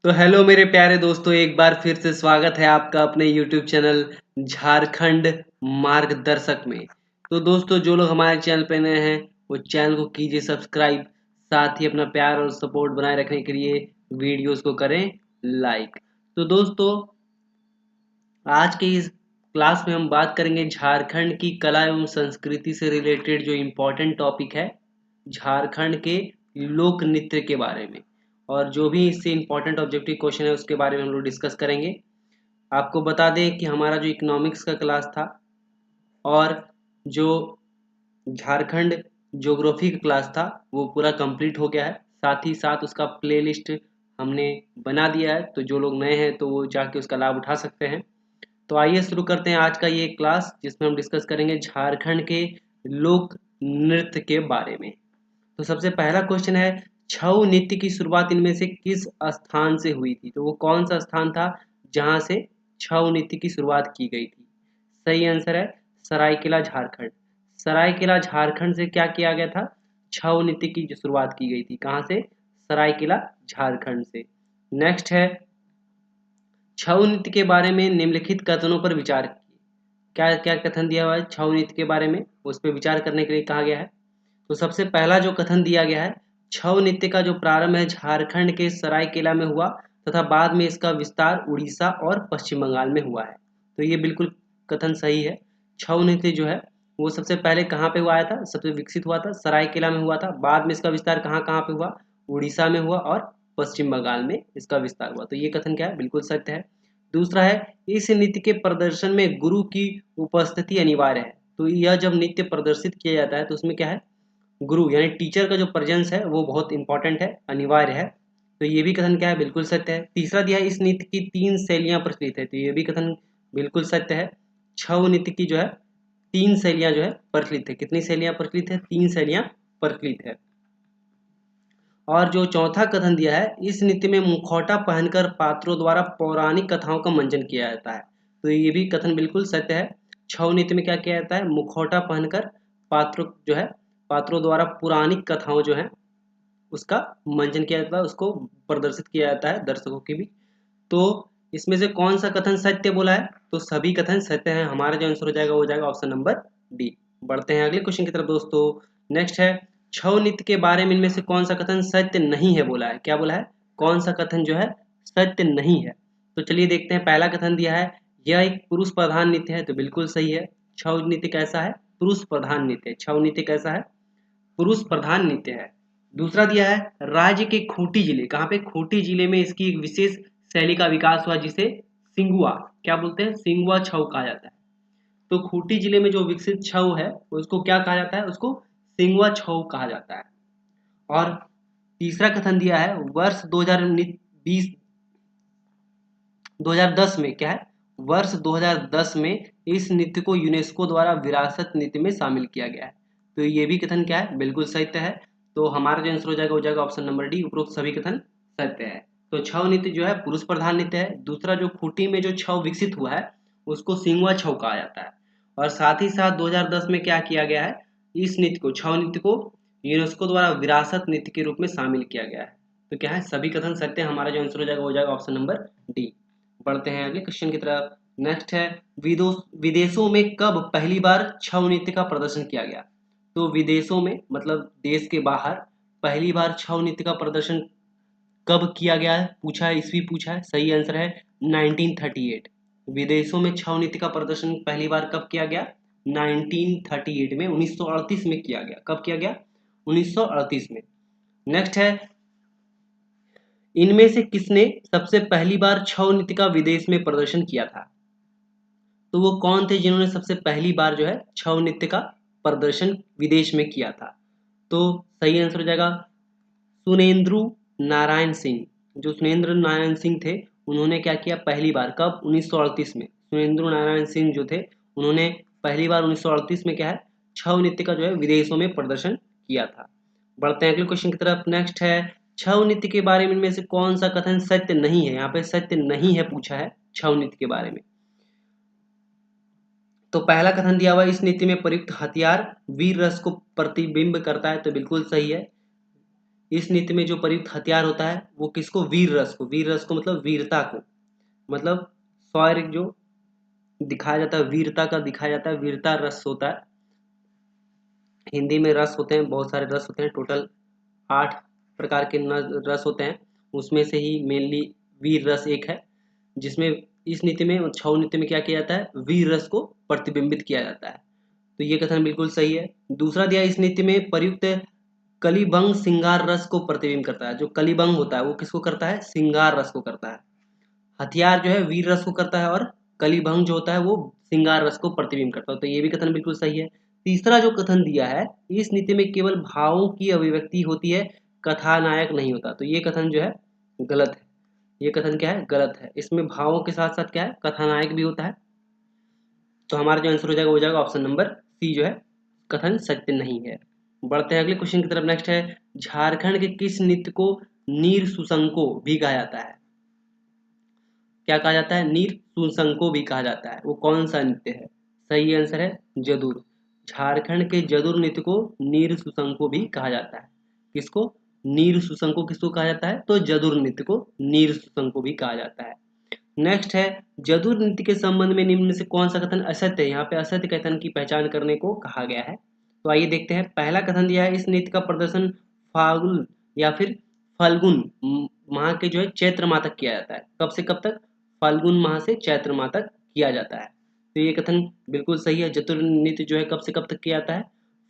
तो हेलो मेरे प्यारे दोस्तों, एक बार फिर से स्वागत है आपका अपने YouTube चैनल झारखंड मार्गदर्शक में। तो दोस्तों, जो लोग हमारे चैनल पे नए हैं वो चैनल को कीजिए सब्सक्राइब, साथ ही अपना प्यार और सपोर्ट बनाए रखने के लिए वीडियोस को करें लाइक। तो दोस्तों, आज के इस क्लास में हम बात करेंगे झारखंड की कला एवं संस्कृति से रिलेटेड जो इम्पोर्टेंट टॉपिक है, झारखंड के लोक नृत्य के बारे में। और जो भी इससे इम्पोर्टेंट ऑब्जेक्टिव क्वेश्चन है उसके बारे में हम लोग डिस्कस करेंगे। आपको बता दें कि हमारा जो इकोनॉमिक्स का क्लास था और जो झारखंड ज्योग्राफी का क्लास था वो पूरा कंप्लीट हो गया है। साथ ही साथ उसका प्लेलिस्ट हमने बना दिया है, तो जो लोग नए हैं तो वो जाके उसका लाभ उठा सकते हैं। तो आइए शुरू करते हैं आज का ये क्लास, जिसमें हम डिस्कस करेंगे झारखंड के लोक नृत्य के बारे में। तो सबसे पहला क्वेश्चन है, छऊ नृत्य की शुरुआत इनमें से किस स्थान से हुई थी? तो वो कौन सा स्थान था जहां से छऊ नृत्य की शुरुआत की गई थी? सही आंसर है सरायकेला झारखंड। सरायकेला झारखंड से क्या किया गया था? छऊ नृत्य की जो शुरुआत की गई थी, कहां से? सरायकेला झारखंड से। नेक्स्ट है, छऊ नृत्य के बारे में निम्नलिखित कथनों पर विचार कीजिए। क्या क्या कथन दिया हुआ है छऊ नृत्य के बारे में, उस पर विचार करने के लिए कहा गया है। तो सबसे पहला जो कथन दिया गया है, छऊ नृत्य का जो प्रारंभ है झारखंड के सरायकेला में हुआ तथा बाद में इसका विस्तार उड़ीसा और पश्चिम बंगाल में हुआ है। तो ये बिल्कुल कथन सही है। छऊ नृत्य जो है वो सबसे पहले कहाँ पे हुआ था? सबसे विकसित हुआ था सरायकेला में हुआ था। बाद में इसका विस्तार कहाँ कहाँ पे हुआ? उड़ीसा में हुआ और पश्चिम बंगाल में इसका विस्तार हुआ। तो ये कथन क्या है? बिल्कुल सत्य है। दूसरा है, इस नृत्य के प्रदर्शन में गुरु की उपस्थिति अनिवार्य है। तो यह जब नृत्य प्रदर्शित किया जाता है तो उसमें क्या है? गुरु यानी टीचर का जो प्रेजेंस है वो बहुत इंपॉर्टेंट है, अनिवार्य है। तो ये भी कथन क्या है? बिल्कुल सत्य है। तीसरा दिया है, इस नृत्य की 3 शैलियां प्रचलित है। तो ये भी कथन बिल्कुल सत्य है। छऊ नृत्य की जो है 3 शैलियां जो है प्रचलित है। कितनी शैलियां प्रचलित है? 3 शैलियां प्रचलित है। और जो चौथा कथन दिया है, इस नृत्य में मुखौटा पहनकर पात्रों द्वारा पौराणिक कथाओं का मंचन किया जाता है। तो ये भी कथन बिल्कुल सत्य है। छऊ नृत्य में क्या किया जाता है? मुखौटा पहनकर पात्रों जो है पात्रों द्वारा पौराणिक कथाओं जो है उसका मंचन किया जाता है, उसको प्रदर्शित किया जाता है दर्शकों के बीच। तो इसमें से कौन सा कथन सत्य बोला है? तो सभी कथन सत्य हैं। हमारा जो आंसर हो जाएगा वो हो जाएगा ऑप्शन नंबर डी। बढ़ते हैं अगले क्वेश्चन की तरफ दोस्तों। नेक्स्ट है, छऊ नृत्य के बारे में इनमें से कौन सा कथन सत्य नहीं है बोला है? क्या बोला है? कौन सा कथन जो है सत्य नहीं है? तो चलिए देखते हैं। पहला कथन दिया है, यह एक पुरुष प्रधान नृत्य है। तो बिल्कुल सही है। छऊ नृत्य कैसा है? पुरुष प्रधान नृत्य है। छऊ नृत्य कैसा है? पुरुष प्रधान नृत्य है। दूसरा दिया है, राज्य के खूंटी जिले, कहाँ पे? खूंटी जिले में इसकी एक विशेष शैली का विकास हुआ जिसे सिंगुआ, क्या बोलते हैं? सिंगुआ छऊ कहा जाता है। तो खूंटी जिले में जो विकसित छऊ है उसको क्या कहा जाता है? उसको सिंगुआ छऊ कहा जाता है। और तीसरा कथन दिया है, वर्ष 2020 2010 में क्या है? वर्ष 2010 में इस नृत्य को यूनेस्को द्वारा विरासत नृत्य में शामिल किया गया है। तो ये भी कथन क्या है? बिल्कुल सत्य है। तो हमारा जो आंसर हो जाएगा ऑप्शन नंबर डी। उपरोक्त सभी कथन सत्य है। तो छऊ नृत्य जो है पुरुष प्रधान नृत्य है। दूसरा, जो खूंटी में जो छऊ विकसित हुआ है उसको सिंगुआ छऊ कहा जाता है। और साथ ही साथ 2010 में क्या किया गया है? इस नृत्य को, छऊ नृत्य को यूनेस्को द्वारा विरासत नृत्य के रूप में शामिल किया गया है। तो क्या है? सभी कथन सत्य है। हमारा जो आंसर हो जाएगा ऑप्शन नंबर डी। बढ़ते हैं अगले क्वेश्चन की तरफ। नेक्स्ट है, विदेशों में कब पहली बार छऊ नृत्य का प्रदर्शन किया गया? तो विदेशों में मतलब देश के बाहर पहली बार छऊ नृत्य का प्रदर्शन कब किया गया है पूछा है, ईस्वी पूछा है। सही आंसर है 1938। विदेशों में छऊ नृत्य का प्रदर्शन पहली बार कब किया गया? 1938 में, 1938 में किया गया। कब किया गया? 1938 में। नेक्स्ट है, इनमें से किसने सबसे पहली बार छऊ नृत्य का विदेश में प्रदर्शन किया था? तो वो कौन थे जिन्होंने सबसे पहली बार जो है छऊ नृत्य का प्रदर्शन विदेश में किया था? तो सही आंसर हो जाएगा सुनेंद्रु नारायण सिंह। जो सुनेंद्र नारायण सिंह थे उन्होंने क्या किया पहली बार? कब? 1938 में। सुनेंद्रु नारायण सिंह जो थे उन्होंने पहली बार 1938 में क्या है छऊ नृत्य का जो है विदेशों में प्रदर्शन किया था। बढ़ते हैं अगले क्वेश्चन की तरफ। नेक्स्ट है, छऊ नृत्य के बारे में इनमें से कौन सा कथन सत्य नहीं है? यहाँ पे सत्य नहीं है पूछा है छऊ नृत्य के बारे में। तो पहला कथन दिया हुआ, इस नृत्य में प्रयुक्त हथियार वीर रस को प्रतिबिंब करता है। तो बिल्कुल सही है। इस नृत्य में जो प्रयुक्त हथियार होता है वो किसको, वीर रस को, वीर रस को मतलब वीरता को, मतलब शौर्य जो दिखाया जाता है, वीरता का दिखाया जाता है, वीरता रस होता है। हिंदी में रस होते हैं, बहुत सारे रस होते हैं, टोटल 8 प्रकार के रस होते हैं, उसमें से ही मेनली वीर रस एक है, जिसमें इस नीति में, छऊ नीति में क्या किया जाता है, वीर रस को प्रतिबिंबित किया जाता है। तो ये कथन बिल्कुल सही है। दूसरा दिया, इस नीति में प्रयुक्त कलिबंग सिंगार रस को प्रतिबिंब करता है। जो कलिबंग होता है वो किसको करता है, सिंगार रस को करता है। हथियार जो है वीर रस को करता है, और कलिभंग जो होता है वो सिंगार रस को प्रतिबिंब करता है। तो ये भी कथन बिल्कुल सही है। तीसरा जो कथन दिया है, इस नीति में केवल भावों की अभिव्यक्ति होती है, कथानायक नहीं होता। तो ये कथन जो है गलत है। ये कथन क्या है, गलत है। इसमें भावों के साथ साथ क्या है, कथानायक भी होता है। तो हमारा जो आंसर हो जाएगा वो जाएगा ऑप्शन नंबर सी, जो है कथन सत्य नहीं है। बढ़ते हैं अगले क्वेश्चन की तरफ। नेक्स्ट है, झारखंड के किस नृत्य को नीर सुसंको भी कहा जाता है। क्या कहा जाता है, नीर सुसंको भी कहा जाता है। वो कौन सा नृत्य है, सही आंसर है जदुर। झारखंड के जदुर नृत्य को नीर सुसंको भी कहा जाता है। किसको, नीर सुसंको किसको कहा जाता है, तो जदुर नृत्य को नीर सुसंको भी कहा जाता है। नेक्स्ट है, जदुर नृत्य के संबंध में निम्न में से कौन सा कथन असत्य है। यहाँ पे असत्य कथन की पहचान करने को कहा गया है। तो आइए देखते हैं। पहला कथन दिया है, इस नृत्य का प्रदर्शन फाल्गुन या फिर फाल्गुन माह के जो है चैत्र माह तक किया जाता है। कब से कब तक, फाल्गुन माह से चैत्र माह तक किया जाता है। तो ये कथन बिल्कुल सही है। जदुर नृत्य जो है कब से कब तक किया जाता है,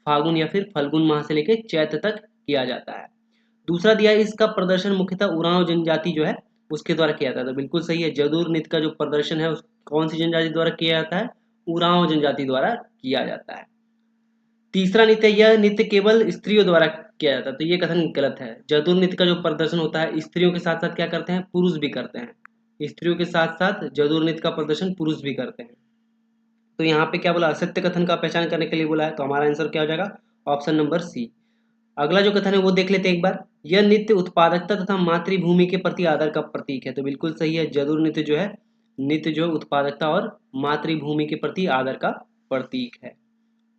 फाल्गुन या फिर फाल्गुन माह से लेकर चैत्र तक किया जाता है। दूसरा दिया है, इसका प्रदर्शन मुख्यतः उरांव जनजाति जो है उसके द्वारा किया जाता है। तो बिल्कुल सही है। जदुर नृत्य का जो प्रदर्शन है कौन सी जनजाति द्वारा किया जाता है, उरांव जनजाति द्वारा किया जाता है। तीसरा नृत्य, यह नृत्य केवल स्त्रियों द्वारा किया जाता है। तो ये कथन गलत है। जदुर नृत्य का जो प्रदर्शन होता है स्त्रियों के साथ साथ क्या करते हैं, पुरुष भी करते हैं। स्त्रियों के साथ साथ जदुर नृत्य का प्रदर्शन पुरुष भी करते हैं। तो यहाँ पे क्या बोला, असत्य कथन का पहचान करने के लिए बोला है। तो हमारा आंसर क्या हो जाएगा, ऑप्शन नंबर सी। अगला जो कथन है वो देख लेते हैं एक बार। यह नृत्य उत्पादकता तथा मातृभूमि के प्रति आदर का प्रतीक है। तो बिल्कुल सही है। जदुर नृत्य जो है, नृत्य जो है उत्पादकता और मातृभूमि के प्रति आदर का प्रतीक है।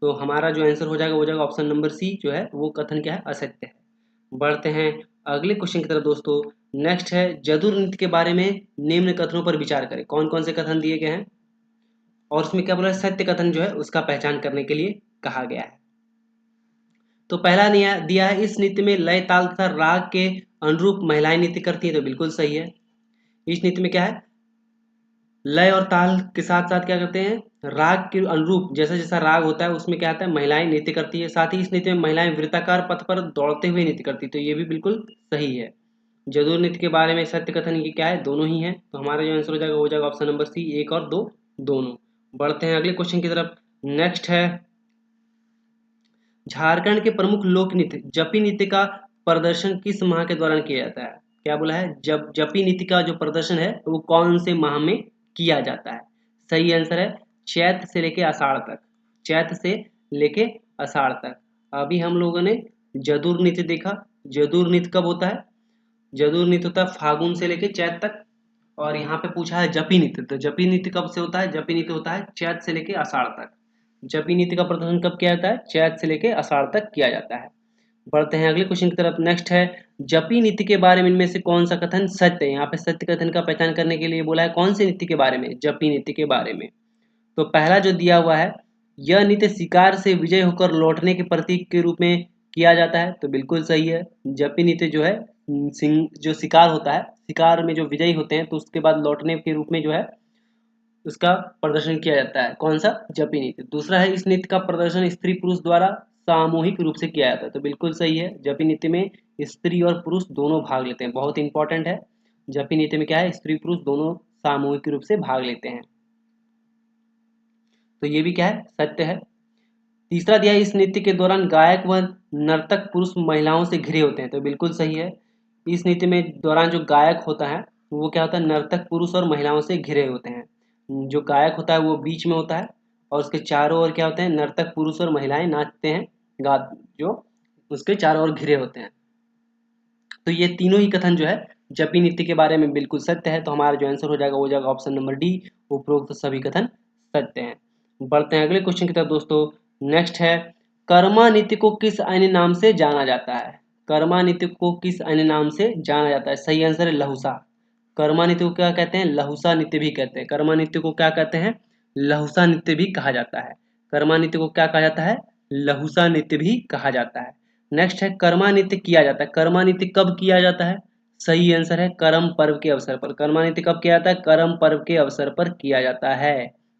तो हमारा जो आंसर हो जाएगा वो जाएगा ऑप्शन नंबर सी, जो है वो कथन क्या है, असत्य है। बढ़ते हैं अगले क्वेश्चन की तरफ दोस्तों। नेक्स्ट है, जदुर नृत्य के बारे में निम्न कथनों पर विचार करें। कौन कौन से कथन दिए गए हैं और उसमें क्या बोला, सत्य कथन जो है उसका पहचान करने के लिए कहा गया है। तो पहला दिया है, इस नृत्य में लय ताल तथा राग के अनुरूप महिलाएं नृत्य करती हैं। तो बिल्कुल सही है। इस नृत्य में क्या है, लय और ताल के साथ साथ क्या करते हैं, राग के अनुरूप जैसा जैसा राग होता है उसमें क्या आता है, महिलाएं नृत्य करती है। साथ ही इस नृत्य में महिलाएं वृत्ताकार पथ पर दौड़ते हुए नृत्य करती है। तो ये भी बिल्कुल सही है। जदुर नृत्य के बारे में सत्य कथन ये क्या है, दोनों ही है। तो हमारा जो आंसर हो जाएगा वो जाएगा ऑप्शन नंबर सी, 1 और 2 दोनों। बढ़ते हैं अगले क्वेश्चन की तरफ। नेक्स्ट है, झारखंड के प्रमुख लोक नृत्य जपी नृत्य का प्रदर्शन किस माह के दौरान किया जाता है। क्या बोला है, जब जपी नृत्य का जो प्रदर्शन है वो कौन से माह में किया जाता है। सही आंसर है चैत्र से लेके आषाढ़ तक। चैत्र से लेके आषाढ़ तक। अभी हम लोगों ने जदुर नृत्य देखा। जदुर नृत्य कब होता है, जदुर नृत्य होता है फागुन से लेके चैत्र तक। और यहाँ पे पूछा है जपी नृत्य, तो जपी नृत्य कब से होता है, जपी नृत्य होता है चैत्र से लेके आषाढ़ तक। जपी नृत्य का प्रदर्शन कब किया जाता है, चैत्र से लेके आषाढ़ तक किया जाता है। बढ़ते हैं अगले क्वेश्चन की तरफ। नेक्स्ट है, जपी नृत्य के बारे में इनमें से कौन सा कथन सत्य है। यहाँ पे सत्य कथन का पहचान करने के लिए बोला है, कौन से नृत्य के बारे में, जपी नृत्य के बारे में। तो पहला जो दिया हुआ है, यह नृत्य शिकार से विजय होकर लौटने के प्रतीक के रूप में किया जाता है। तो बिल्कुल सही है। जपी नृत्य जो है जो शिकार होता है, शिकार में जो विजयी होते हैं तो उसके बाद लौटने के रूप में जो है उसका प्रदर्शन किया जाता है। कौन सा, जपी नृत्य। दूसरा है, इस नृत्य का प्रदर्शन स्त्री पुरुष द्वारा सामूहिक रूप से किया जाता है। तो बिल्कुल सही है। जपी नृत्य में स्त्री और पुरुष दोनों भाग लेते हैं। बहुत इंपॉर्टेंट है। जपी नृत्य में क्या है, स्त्री पुरुष दोनों सामूहिक रूप से भाग लेते हैं। तो ये भी क्या है, सत्य है। तीसरा दिया है, इस नृत्य के दौरान गायक व नर्तक पुरुष महिलाओं से घिरे होते हैं। तो बिल्कुल सही है। इस नृत्य में दौरान जो गायक होता है वो क्या होता है, नर्तक पुरुष और महिलाओं से घिरे होते हैं। जो गायक होता है वो बीच में होता है और उसके चारों ओर क्या होते हैं, नर्तक पुरुष और महिलाएं नाचते हैं, गा जो उसके चारों ओर घिरे होते हैं। तो ये तीनों ही कथन जो है जपी नृत्य के बारे में बिल्कुल सत्य है। तो हमारा जो आंसर हो जाएगा वो जाएगा ऑप्शन नंबर डी, उपरोक्त सभी कथन सत्य हैं। बढ़ते हैं अगले क्वेश्चन की तरफ दोस्तों। नेक्स्ट है, कर्मा नृत्य को किस अन्य नाम से जाना जाता है। कर्मा नृत्य को किस अन्य नाम से जाना जाता है? सही आंसर है लहुसा। कर्मा नृत्य को क्या कहते हैं? लहुसा नृत्य भी कहते हैं। कर्मा नृत्य को क्या कहते हैं? लहुसा नृत्य भी कहा जाता है। कर्मा नृत्य को क्या कहा जाता है? लहुसा नृत्य भी कहा जाता है। नेक्स्ट है कर्मा नृत्य किया जाता है। कर्मा नृत्य कब किया जाता है? सही आंसर है करम पर्व के अवसर पर। कर्मा नृत्य कब किया जाता है? करम पर्व के अवसर पर किया जाता है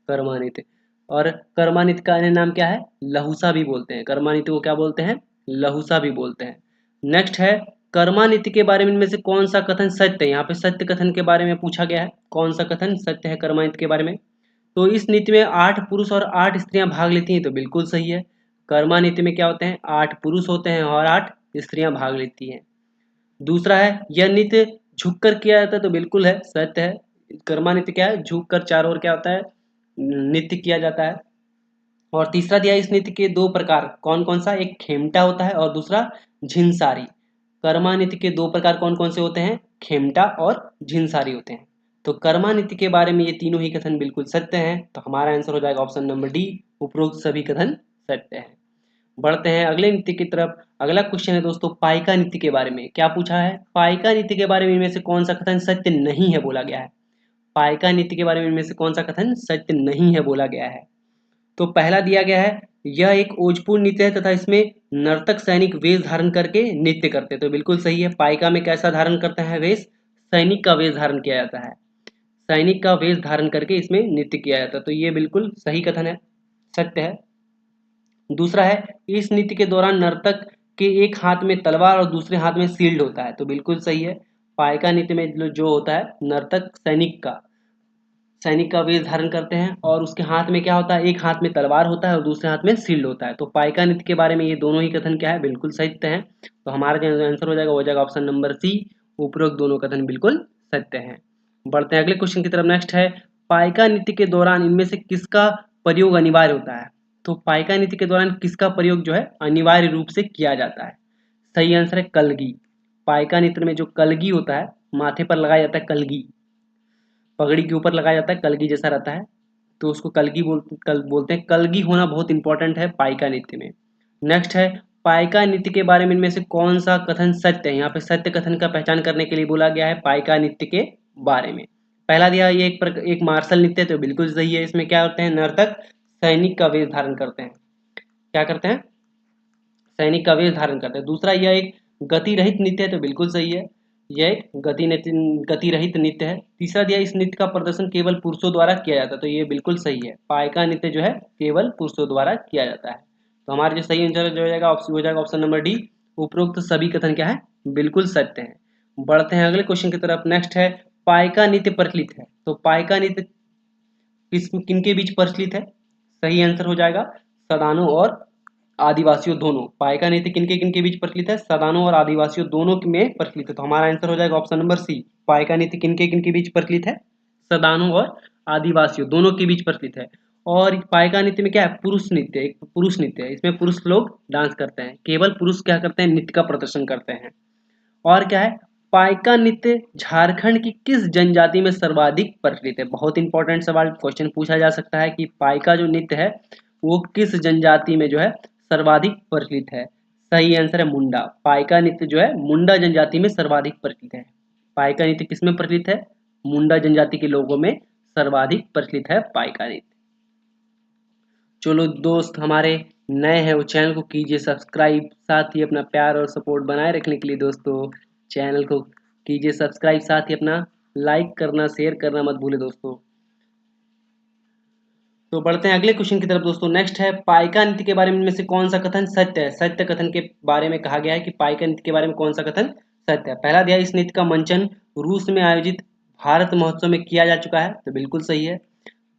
कर्मा नृत्य। और कर्मा नृत्य का अन्य नाम क्या है? लहुसा भी बोलते हैं। कर्मा नृत्य को क्या बोलते हैं? लहुसा भी बोलते हैं। नेक्स्ट है कर्मा नृत्य के बारे में इनमें से कौन सा कथन सत्य है? यहाँ पे सत्य कथन के बारे में पूछा गया है। कौन सा कथन सत्य है कर्मा नृत्य के बारे में? तो इस नृत्य में 8 पुरुष और 8 स्त्रियां भाग लेती हैं, तो बिल्कुल सही है। कर्मा नृत्य में क्या होते हैं? 8 पुरुष होते हैं और 8 स्त्रियां भाग लेती हैं। दूसरा है यह नृत्य झुककर किया जाता है, तो बिल्कुल है, सत्य है। कर्मा नृत्य क्या है? झुककर चारों ओर क्या होता है? नृत्य किया जाता है। और तीसरा दिया इस नृत्य के 2 प्रकार कौन कौन सा? एक खेमटा होता है और दूसरा झिंसारी। कर्मा नृत्य के 2 प्रकार कौन कौन से होते हैं? खेमटा और झिंसारी होते हैं। तो कर्मा नृत्य के बारे में ये तीनों ही कथन बिल्कुल सत्य हैं। तो हमारा आंसर हो जाएगा ऑप्शन नंबर डी, उपरोक्त सभी कथन सत्य हैं। बढ़ते हैं अगले नृत्य की तरफ। अगला क्वेश्चन है दोस्तों पाइका नृत्य के बारे में। क्या पूछा है? पाइका नृत्य के बारे में इनमें से कौन सा कथन सत्य नहीं है बोला गया है? पाइका नृत्य के बारे में इनमें से कौन सा कथन सत्य नहीं है बोला गया है? तो पहला दिया गया है यह एक ओजपूर्ण नृत्य है तथा इसमें नर्तक सैनिक वेश धारण करके नृत्य करते हैं, तो बिल्कुल सही है। पाइका में कैसा धारण करते हैं वेश? सैनिक का वेश धारण किया जाता है। सैनिक का वेश धारण करके इसमें नृत्य किया जाता है, तो ये बिल्कुल सही कथन है, सत्य है। दूसरा है इस नृत्य के दौरान नर्तक के एक हाथ में तलवार और दूसरे हाथ में शील्ड होता है, तो बिल्कुल सही है। पाइका नृत्य में जो होता है नर्तक सैनिक का वेश धारण करते हैं और उसके हाथ में क्या होता है? एक हाथ में तलवार होता है और दूसरे हाथ में शील्ड होता है। तो पाइका नृत्य के बारे में ये दोनों ही कथन क्या है? बिल्कुल सत्य है। तो हमारा जो आंसर हो जाएगा ऑप्शन नंबर सी, उपरोक्त दोनों कथन बिल्कुल सत्य हैं। बढ़ते हैं अगले क्वेश्चन की तरफ। नेक्स्ट है पाइका नृत्य के दौरान इनमें से किसका प्रयोग अनिवार्य होता है? तो पाइका नृत्य के दौरान किसका प्रयोग जो है अनिवार्य रूप से किया जाता है? सही आंसर है कलगी। पाइका नृत्य में जो कलगी होता है, माथे पर लगाया जाता है कलगी, पगड़ी के ऊपर लगाया जाता है, कलगी जैसा रहता है, तो उसको बोलते हैं। कलगी होना बहुत इंपॉर्टेंट है पाइका नृत्य में। नेक्स्ट है पाइका नृत्य के बारे में इनमें से कौन सा कथन सत्य है? यहाँ पे सत्य कथन का पहचान करने के लिए बोला गया है पाइका नृत्य के बारे में। पहला दिया ये एक मार्शल नृत्य है, तो बिल्कुल सही है। इसमें क्या होते हैं? नर्तक सैनिक का वेश धारण करते हैं। क्या करते हैं? सैनिक का वेश धारण करते हैं। दूसरा यह एक गति रहित नृत्य है, तो बिल्कुल सही है, यह एक गति रहित नृत्य है। तीसरा दिया इस नृत्य का प्रदर्शन केवल पुरुषों द्वारा किया जाता है, तो ये बिल्कुल सही है। पाइका नृत्य जो है केवल पुरुषों द्वारा किया जाता है। तो हमारा जो सही आंसर जो हो जाएगा ऑप्शन नंबर डी, उपरोक्त सभी कथन क्या है? बिल्कुल सत्य है। बढ़ते हैं अगले क्वेश्चन की तरफ। नेक्स्ट है पाइका नृत्य प्रचलित है, तो पाइका नृत्य किनके बीच प्रचलित है? सही आंसर हो जाएगा सदानों और आदिवासियों दोनों। पाइका नृत्य किनके किनके बीच प्रचलित है? सदानों और आदिवासियों दोनों में प्रचलित है। तो हमारा आंसर हो जाएगा ऑप्शन नंबर सी, पाइका नृत्य किनके किनके बीच प्रचलित है? सदानों और आदिवासियों दोनों के बीच प्रचलित है। और पाइका नृत्य में क्या है? पुरुष नृत्य, एक पुरुष नृत्य है, इसमें पुरुष लोग डांस करते हैं, केवल पुरुष क्या करते हैं? नृत्य का प्रदर्शन करते हैं। और क्या है? पाइका नृत्य झारखंड की किस जनजाति में सर्वाधिक प्रचलित है? बहुत इंपॉर्टेंट सवाल क्वेश्चन पूछा जा सकता है कि पाइका जो नृत्य है वो किस जनजाति में जो है सर्वाधिक प्रचलित है? सही आंसर है मुंडा। पाइका नृत्य जो है मुंडा जनजाति में सर्वाधिक प्रचलित है। पाइका नृत्य किसमें प्रचलित है? मुंडा जनजाति के लोगों में सर्वाधिक प्रचलित है पाइका नृत्य। चलो दोस्त हमारे नए हैं वो चैनल को कीजिए सब्सक्राइब, साथ ही अपना प्यार और सपोर्ट बनाए रखने के लिए दोस्तों चैनल को कीजिए सब्सक्राइब, साथ ही अपना लाइक करना शेयर करना मत भूले दोस्तों। तो बढ़ते हैं अगले क्वेश्चन की तरफ दोस्तों। नेक्स्ट है पाइका नृत्य के बारे में इनमें से कौन सा कथन सत्य है? सत्य कथन के बारे में कहा गया है कि पाइका नृत्य के बारे में कौन सा कथन सत्य है। पहला दिया इस नृत्य का मंचन रूस में आयोजित भारत महोत्सव में किया जा चुका है, तो बिल्कुल सही है।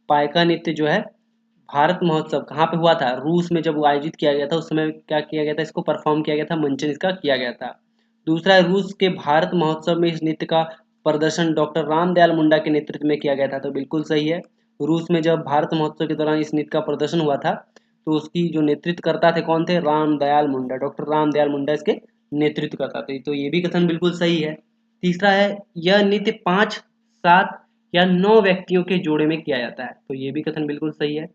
पाइका नृत्य जो है भारत महोत्सव कहाँ पे हुआ था? रूस में जब वो आयोजित किया गया था उस समय क्या किया गया था? इसको परफॉर्म किया गया था, मंचन इसका किया गया था। दूसरा है रूस के भारत महोत्सव में इस नृत्य का प्रदर्शन डॉक्टर रामदयाल मुंडा के नेतृत्व में किया गया था, तो बिल्कुल सही है। रूस में जब भारत महोत्सव के दौरान इस नृत्य का प्रदर्शन हुआ था तो उसकी जो नेतृत्व करता थे कौन थे? रामदयाल मुंडा, डॉक्टर रामदयाल मुंडा इसके नेतृत्व करता थे, तो ये भी कथन बिल्कुल सही है। तीसरा है यह नृत्य 5, 7 या 9 व्यक्तियों के जोड़े में किया जाता है, तो ये भी कथन बिल्कुल सही है।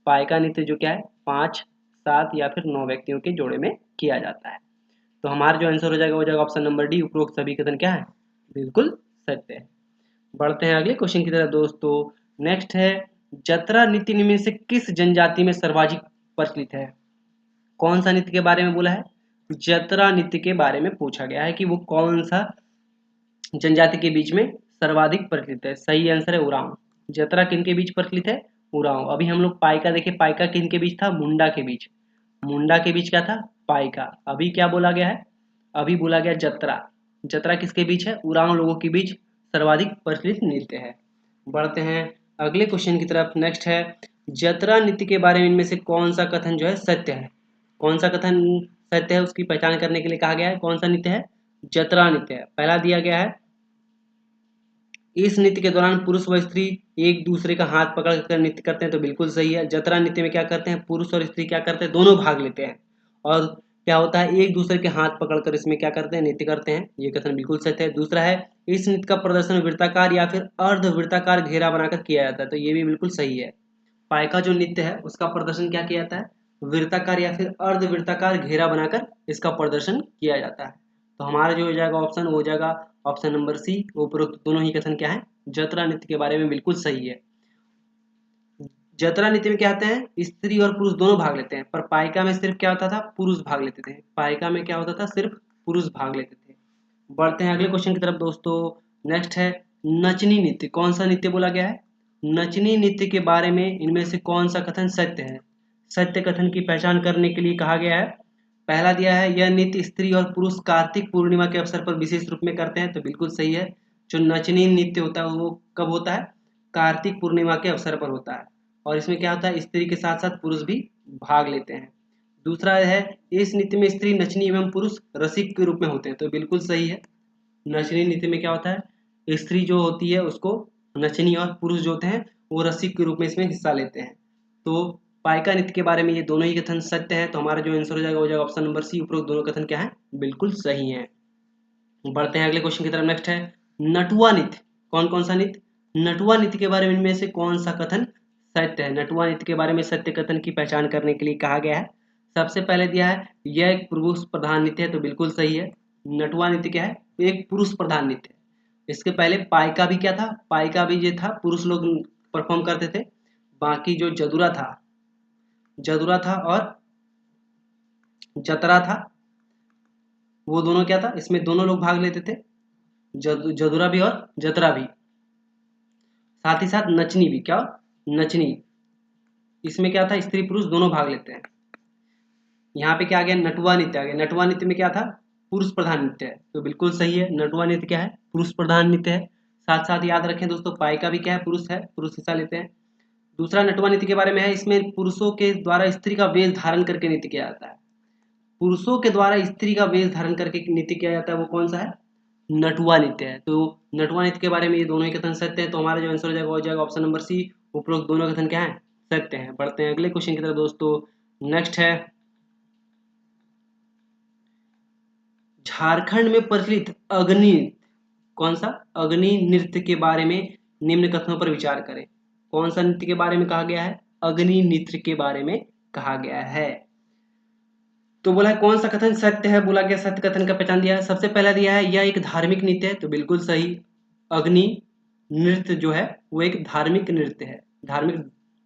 पाइका नृत्य जो क्या है 5, 7 या फिर 9 व्यक्तियों के जोड़े में किया जाता है। तो हमारा जो आंसर हो जाएगा वो जाएगा ऑप्शन नंबर डी, उपरोक्त सभी कथन क्या है, बिल्कुल सत्य है। बढ़ते हैं अगले क्वेश्चन की तरफ दोस्तों। नेक्स्ट है, जतरा नृत्य में से किस जनजाति में सर्वाधिक प्रचलित है? कौन सा नृत्य के बारे में बोला है? जतरा नृत्य के बारे में पूछा गया है कि वो कौन सा जनजाति के बीच में सर्वाधिक प्रचलित है। सही आंसर है उरांव। जतरा किन के बीच प्रचलित है? उरांव। अभी हम लोग पाइका देखे, पाइका किन के बीच था? मुंडा के बीच। मुंडा के बीच क्या था? पाइका। अभी क्या बोला गया है? अभी बोला गया जतरा। जतरा किसके बीच है? उरांव लोगों के बीच सर्वाधिक प्रचलित नृत्य है। बढ़ते हैं अगले क्वेश्चन की तरफ। नेक्स्ट है, जतरा नृत्य के बारे में इनमें से कौन सा कथन जो है सत्य है? कौन सा कथन सत्य है उसकी पहचान करने के लिए कहा गया है। कौन सा नृत्य है? जतरा नृत्य है। पहला दिया गया है, इस नृत्य के दौरान पुरुष व स्त्री एक दूसरे का हाथ पकड़ कर नृत्य करते हैं, तो बिल्कुल सही है। जतरा नृत्य में क्या करते हैं? पुरुष और स्त्री क्या करते हैं? दोनों भाग लेते हैं। और क्या होता है? एक दूसरे के हाथ पकड़कर इसमें क्या करते हैं? नृत्य करते हैं। ये कथन बिल्कुल सत्य है। दूसरा है, इस नृत्य का प्रदर्शन वृत्ताकार या फिर अर्ध वृत्ताकार घेरा बनाकर किया जाता है, तो ये भी बिल्कुल सही है। पाइका जो नृत्य है उसका प्रदर्शन क्या किया जाता है? वृत्ताकार या फिर अर्ध वृत्ताकार घेरा बनाकर इसका प्रदर्शन किया जाता है। तो हमारा जो हो जाएगा ऑप्शन, हो जाएगा ऑप्शन नंबर सी, उपरोक्त दोनों ही कथन क्या है? जतरा नृत्य के बारे में बिल्कुल सही है। जतरा नृत्य में क्या होते हैं? स्त्री और पुरुष दोनों भाग लेते हैं, पर पाइका में सिर्फ क्या होता था? पुरुष भाग लेते थे। पाइका में क्या होता था? सिर्फ पुरुष भाग लेते थे। बढ़ते हैं अगले क्वेश्चन की तरफ दोस्तों। नेक्स्ट है, नचनी नृत्य। कौन सा नृत्य बोला गया है? नचनी नृत्य के बारे में इनमें से कौन सा कथन सत्य है? सत्य कथन की पहचान करने के लिए कहा गया है। पहला दिया है, यह नृत्य स्त्री और पुरुष कार्तिक पूर्णिमा के अवसर पर विशेष रूप में करते हैं, तो बिल्कुल सही है। जो नचनी नृत्य होता है वो कब होता है? कार्तिक पूर्णिमा के अवसर पर होता है। और इसमें क्या होता है? स्त्री के साथ साथ पुरुष भी भाग लेते हैं। दूसरा है, इस नृत्य में स्त्री नचनी एवं पुरुष रसिक के रूप में होते हैं, तो बिल्कुल सही है। नचनी नृत्य में क्या होता है? स्त्री जो होती है उसको नचनी और पुरुष जो होते हैं वो रसिक के रूप में इसमें हिस्सा लेते हैं। तो पाइका नृत्य के बारे में ये दोनों ही कथन सत्य है, तो हमारा जो आंसर हो जाएगा वो जाएगा ऑप्शन नंबर सी, उपरोक्त दोनों कथन क्या है? बिल्कुल सही है। बढ़ते हैं अगले क्वेश्चन की तरफ। नेक्स्ट है, नटुआ नृत्य। कौन कौन सा नृत्य? नटुआ नृत्य के बारे में इनमें से कौन सा कथन सत्य है? नटुआ नृत्य के बारे में सत्य कथन की पहचान करने के लिए कहा गया है। सबसे पहले दिया है, यह एक पुरुष प्रधान नृत्य है, तो बिल्कुल सही है। नटुआ नृत्य क्या है? एक पुरुष प्रधान नृत्य है। इसके पहले पाइका भी क्या था? पाइका भी जो था पुरुष लोग परफॉर्म करते थे। बाकी जो जदुरा था, जदुरा था और जतरा था, वो दोनों क्या था? इसमें दोनों लोग भाग लेते थे, जदुरा भी और जतरा भी। साथ ही साथ नचनी भी। क्या? नचनी। इसमें क्या था? स्त्री पुरुष दोनों भाग लेते हैं। यहाँ पे क्या आ गया? नटुआ नृत्य आ गया। नटुआ नृत्य में क्या था? पुरुष प्रधान नृत्य है, तो बिल्कुल सही है। नटुआ नृत्य क्या है? पुरुष प्रधान नृत्य है। साथ साथ याद रखें दोस्तों, पाइका भी क्या है? पुरुष है, पुरुष हिस्सा लेते हैं। दूसरा नटुआ नृत्य के बारे में है, इसमें पुरुषों के द्वारा स्त्री का वेश धारण करके नृत्य किया जाता है। पुरुषों के द्वारा स्त्री का वेश धारण करके नृत्य किया जाता है, वो कौन सा है? नटुआ नृत्य है। तो नटुआ नृत्य के बारे में ये दोनों ही कथन सत्य है, तो हमारा जो आंसर हो जाएगा वो जाएगा ऑप्शन नंबर सी, उपरोक्त दोनों कथन क्या है? सत्य है। बढ़ते हैं अगले क्वेश्चन की तरफ दोस्तों। नेक्स्ट है, झारखंड में प्रचलित अग्नि, कौन सा? अग्नि नृत्य के बारे में निम्न कथनों पर विचार करें। कौन सा नृत्य के बारे में कहा गया है? अग्नि नृत्य के बारे में कहा गया है। तो बोला है कौन सा कथन सत्य है? बोला गया सत्य कथन का पहचान दिया है। सबसे पहला दिया है, यह एक धार्मिक नृत्य है, तो बिल्कुल सही। अग्नि नृत्य जो है वो एक धार्मिक नृत्य है, धार्मिक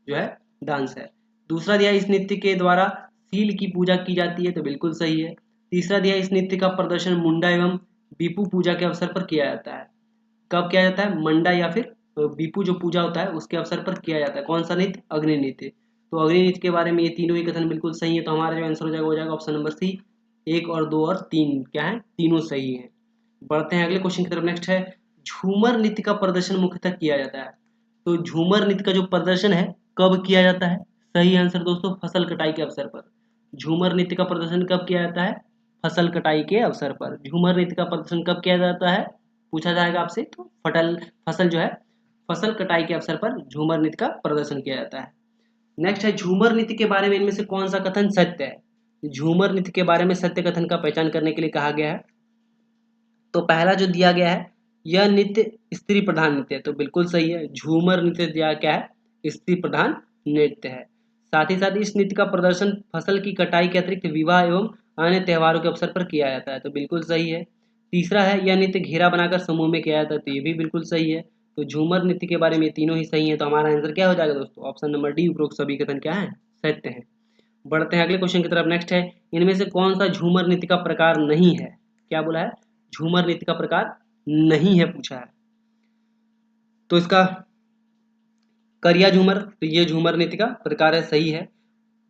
जो है डांस है। दूसरा दिया, इस नृत्य के द्वारा सील की पूजा की जाती है, तो बिल्कुल सही है। तीसरा दिया, इस नृत्य का प्रदर्शन मुंडा एवं बीपू पूजा के अवसर पर किया जाता है। कब किया जाता है? मंडा या फिर बीपू जो पूजा होता है उसके अवसर पर किया जाता है। कौन सा नृत्य? अग्नि नृत्य। तो अग्नि नृत्य के बारे में ये तीनों ही कथन बिल्कुल सही है, तो हमारा जो आंसर हो जाएगा वो जाएगा ऑप्शन नंबर सी। 1 और 2 और 3 क्या है? तीनों सही है। बढ़ते हैं अगले क्वेश्चन की तरफ। नेक्स्ट है, झूमर नृत्य का प्रदर्शन मुख्यतः किया जाता है। तो झूमर नृत्य का जो प्रदर्शन है कब किया जाता है? सही आंसर दोस्तों, फसल कटाई के अवसर पर। झूमर नृत्य का प्रदर्शन कब किया जाता है? फसल कटाई के अवसर पर। झूमर नृत्य का प्रदर्शन कब किया जाता है पूछा जाएगा आपसे, तो फसल जो है फसल कटाई के अवसर पर झूमर नृत्य का प्रदर्शन किया जाता है। नेक्स्ट है, झूमर नृत्य के बारे में इनमें से कौन सा कथन सत्य है? झूमर नृत्य के बारे में सत्य कथन का पहचान करने के लिए कहा गया है। तो पहला जो दिया गया है, यह नृत्य स्त्री प्रधान नृत्य है, तो बिल्कुल सही है। झूमर नृत्य दिया क्या है? स्त्री प्रधान नृत्य है। साथ ही साथ इस नृत्य का प्रदर्शन फसल की कटाई के अतिरिक्त विवाह एवं अन्य त्योहारों के अवसर पर किया जाता है, तो बिल्कुल सही है। तीसरा है यह नृत्य घेरा बनाकर समूह में किया जाता है, तो ये भी बिल्कुल सही है। तो झूमर नृत्य के बारे में तीनों ही सही है, तो हमारा आंसर क्या हो जाएगा दोस्तों? ऑप्शन नंबर डी, उपरोक्त सभी कथन क्या है? सत्य है। बढ़ते हैं अगले क्वेश्चन की तरफ। नेक्स्ट है, इनमें से कौन सा झूमर नृत्य का प्रकार नहीं है? क्या बोला है? झूमर नृत्य का प्रकार नहीं है पूछा है। तो इसका करिया झूमर, तो ये झूमर नृत्य का प्रकार है, सही है।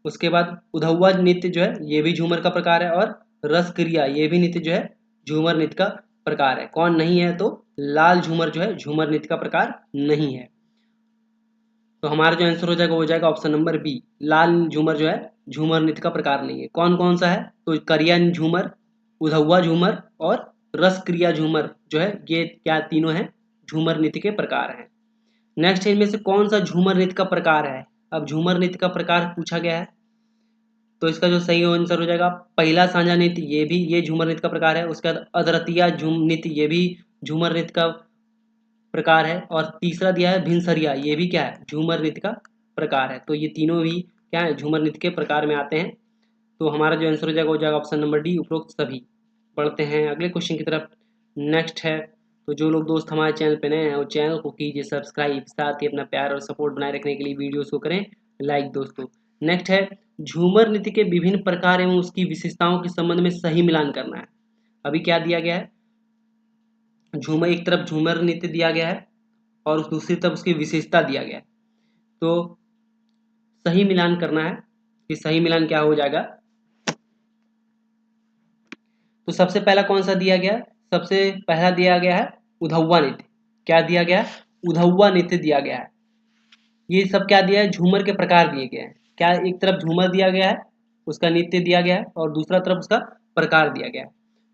उसके बाद उधौवा नृत्य जो है ये भी झूमर का प्रकार है, और रस क्रिया ये भी नृत्य जो है झूमर नृत्य का प्रकार है। कौन नहीं है? तो लाल झूमर जो है झूमर नृत्य का प्रकार नहीं है। तो हमारा जो आंसर हो जाएगा वो हो जाएगा ऑप्शन नंबर बी, लाल झूमर जो है झूमर नृत्य का प्रकार नहीं है। कौन कौन सा है? तो करिया झूमर, उधौवा झूमर और रस क्रिया झूमर जो है, ये क्या तीनों है झूमर नृत्य के प्रकार हैं। नेक्स्ट है, इनमें से कौन सा झूमर नृत्य का प्रकार है? अब झूमर नृत्य का प्रकार पूछा गया है, तो इसका जो सही आंसर हो जाएगा पहला सांझा नृत्य, ये झूमर नृत्य का प्रकार है। उसके बाद अदरतिया झूम नृत्य ये भी झूमर नृत्य का प्रकार है। और तीसरा दिया है भिनसरिया, ये भी क्या है? झूमर नृत्य का प्रकार है। तो ये तीनों भी क्या है? झूमर नृत्य के प्रकार में आते हैं। तो हमारा जो आंसर हो जाएगा वो जाएगा ऑप्शन नंबर डी, उपरोक्त सभी। बढ़ते हैं अगले क्वेश्चन की तरफ। नेक्स्ट है, तो जो लोग दोस्त हमारे चैनल पे नए हैं वो चैनल को कीजिए सब्सक्राइब, साथ ही अपना प्यार और सपोर्ट बनाए रखने के लिए वीडियोस को करें लाइक दोस्तों। नेक्स्ट है, झूमर नृत्य के विभिन्न प्रकार एवं उसकी विशेषताओं के संबंध में सही मिलान करना है। अभी क्या दिया गया है? झूमर, एक तरफ झूमर नृत्य दिया गया है और दूसरी तरफ उसकी विशेषता दिया गया है, तो सही मिलान करना है कि सही मिलान क्या हो जाएगा। तो सबसे पहला कौन सा दिया गया? सबसे पहला दिया गया है उधौवा नृत्य। क्या दिया गया है? उधौवा नृत्य दिया गया है। ये सब क्या दिया है? झूमर के प्रकार दिए गए हैं। क्या एक तरफ झूमर दिया गया है, उसका नृत्य दिया गया है, और दूसरा तरफ उसका प्रकार दिया गया है।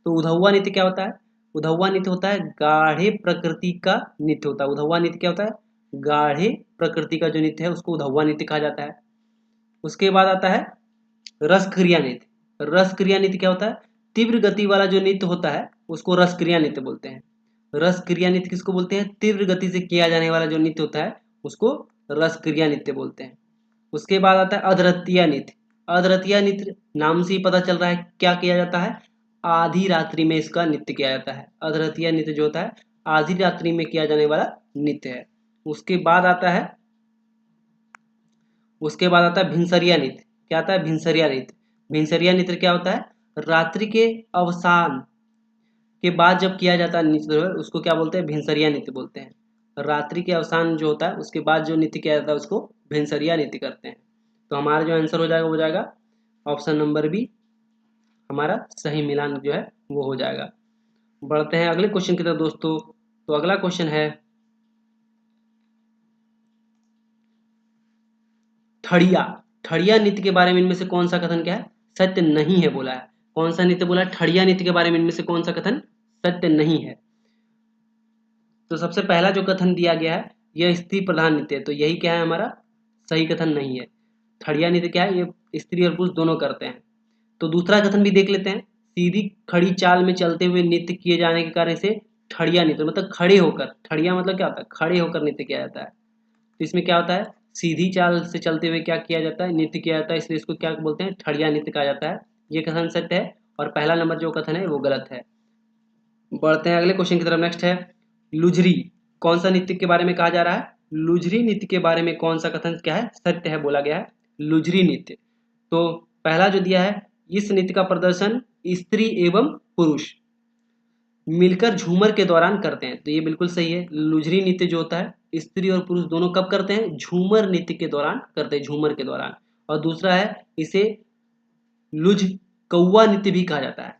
तो उधौवा नृत्य क्या होता है? उधौवा नृत्य होता है गाढ़े प्रकृति का नृत्य होता है। उधौवा नृत्य क्या होता है? गाढ़े प्रकृति का जो नृत्य है उसको उधौवा नृत्य कहा जाता है। उसके बाद आता है रस क्रिया नृत्य। रस क्रिया नृत्य क्या होता है? तीव्र गति वाला जो नृत्य होता है उसको रस क्रिया नृत्य बोलते हैं। रस क्रिया नृत्य किसको बोलते हैं? तीव्र गति से किया जाने वाला जो नृत्य होता है उसको रस क्रिया नृत्य बोलते हैं। उसके बाद आता है अधरतिया नृत्य। अधरतिया नृत्य नाम से ही पता चल रहा है क्या किया जाता है? आधी रात्रि में इसका नृत्य किया जाता है। अधरतिया नृत्य जो होता है आधी रात्रि में किया जाने वाला नृत्य है। उसके बाद आता है भिनसरिया नृत्य। क्या आता है? भिनसरिया नृत्य। भिनसरिया नृत्य क्या होता है? रात्रि के अवसान के बाद जब किया जाता है नृत्य उसको क्या बोलते हैं? भिनसरिया नृत्य बोलते हैं। रात्रि के अवसान जो होता है उसके बाद जो नृत्य किया जाता है उसको भिनसरिया नृत्य करते हैं। तो हमारा जो आंसर हो जाएगा वो जाएगा ऑप्शन नंबर बी, हमारा सही मिलान जो है वो हो जाएगा। बढ़ते हैं अगले क्वेश्चन की तरफ दोस्तों। तो अगला क्वेश्चन है ठड़िया। ठड़िया नृत्य के बारे में इनमें से कौन सा कथन क्या है? सत्य नहीं है बोला है। कौन सा नृत्य बोला है? ठड़िया नृत्य के बारे में इनमें से कौन सा कथन सत्य नहीं है? तो सबसे पहला जो कथन दिया गया है यह स्त्री प्रधान नृत्य है, तो यही क्या है? हमारा सही कथन नहीं है। ठड़िया नृत्य क्या है? ये स्त्री और पुरुष दोनों करते हैं। तो दूसरा कथन भी देख लेते हैं। सीधी खड़ी चाल में चलते हुए नृत्य किए जाने के कारण इसे ठड़िया नृत्य, मतलब खड़े होकर, ठड़िया मतलब क्या होता है? खड़े होकर नृत्य किया जाता है। तो इसमें क्या होता है? सीधी चाल से चलते हुए क्या किया जाता है? नृत्य किया जाता है, इसलिए इसको क्या बोलते हैं? ठड़िया नृत्य कहा जाता है। ये कथन सत्य है और पहला नंबर जो कथन है वो गलत है। बढ़ते हैं अगले क्वेश्चन की तरफ। नेक्स्ट है लुझरी। कौन सा नृत्य के बारे में कहा जा रहा है? लुझरी नृत्य के बारे में कौन सा कथन क्या है? सत्य है बोला गया है लुझरी नृत्य। तो पहला जो दिया है, इस नृत्य का प्रदर्शन स्त्री एवं पुरुष मिलकर झूमर के दौरान करते हैं, तो ये बिल्कुल सही है। लुझरी नृत्य जो होता है स्त्री और पुरुष दोनों कब करते हैं? झूमर नृत्य के दौरान करते हैं, झूमर के दौरान। और दूसरा है इसे लुझ कौवा नृत्य भी कहा जाता है।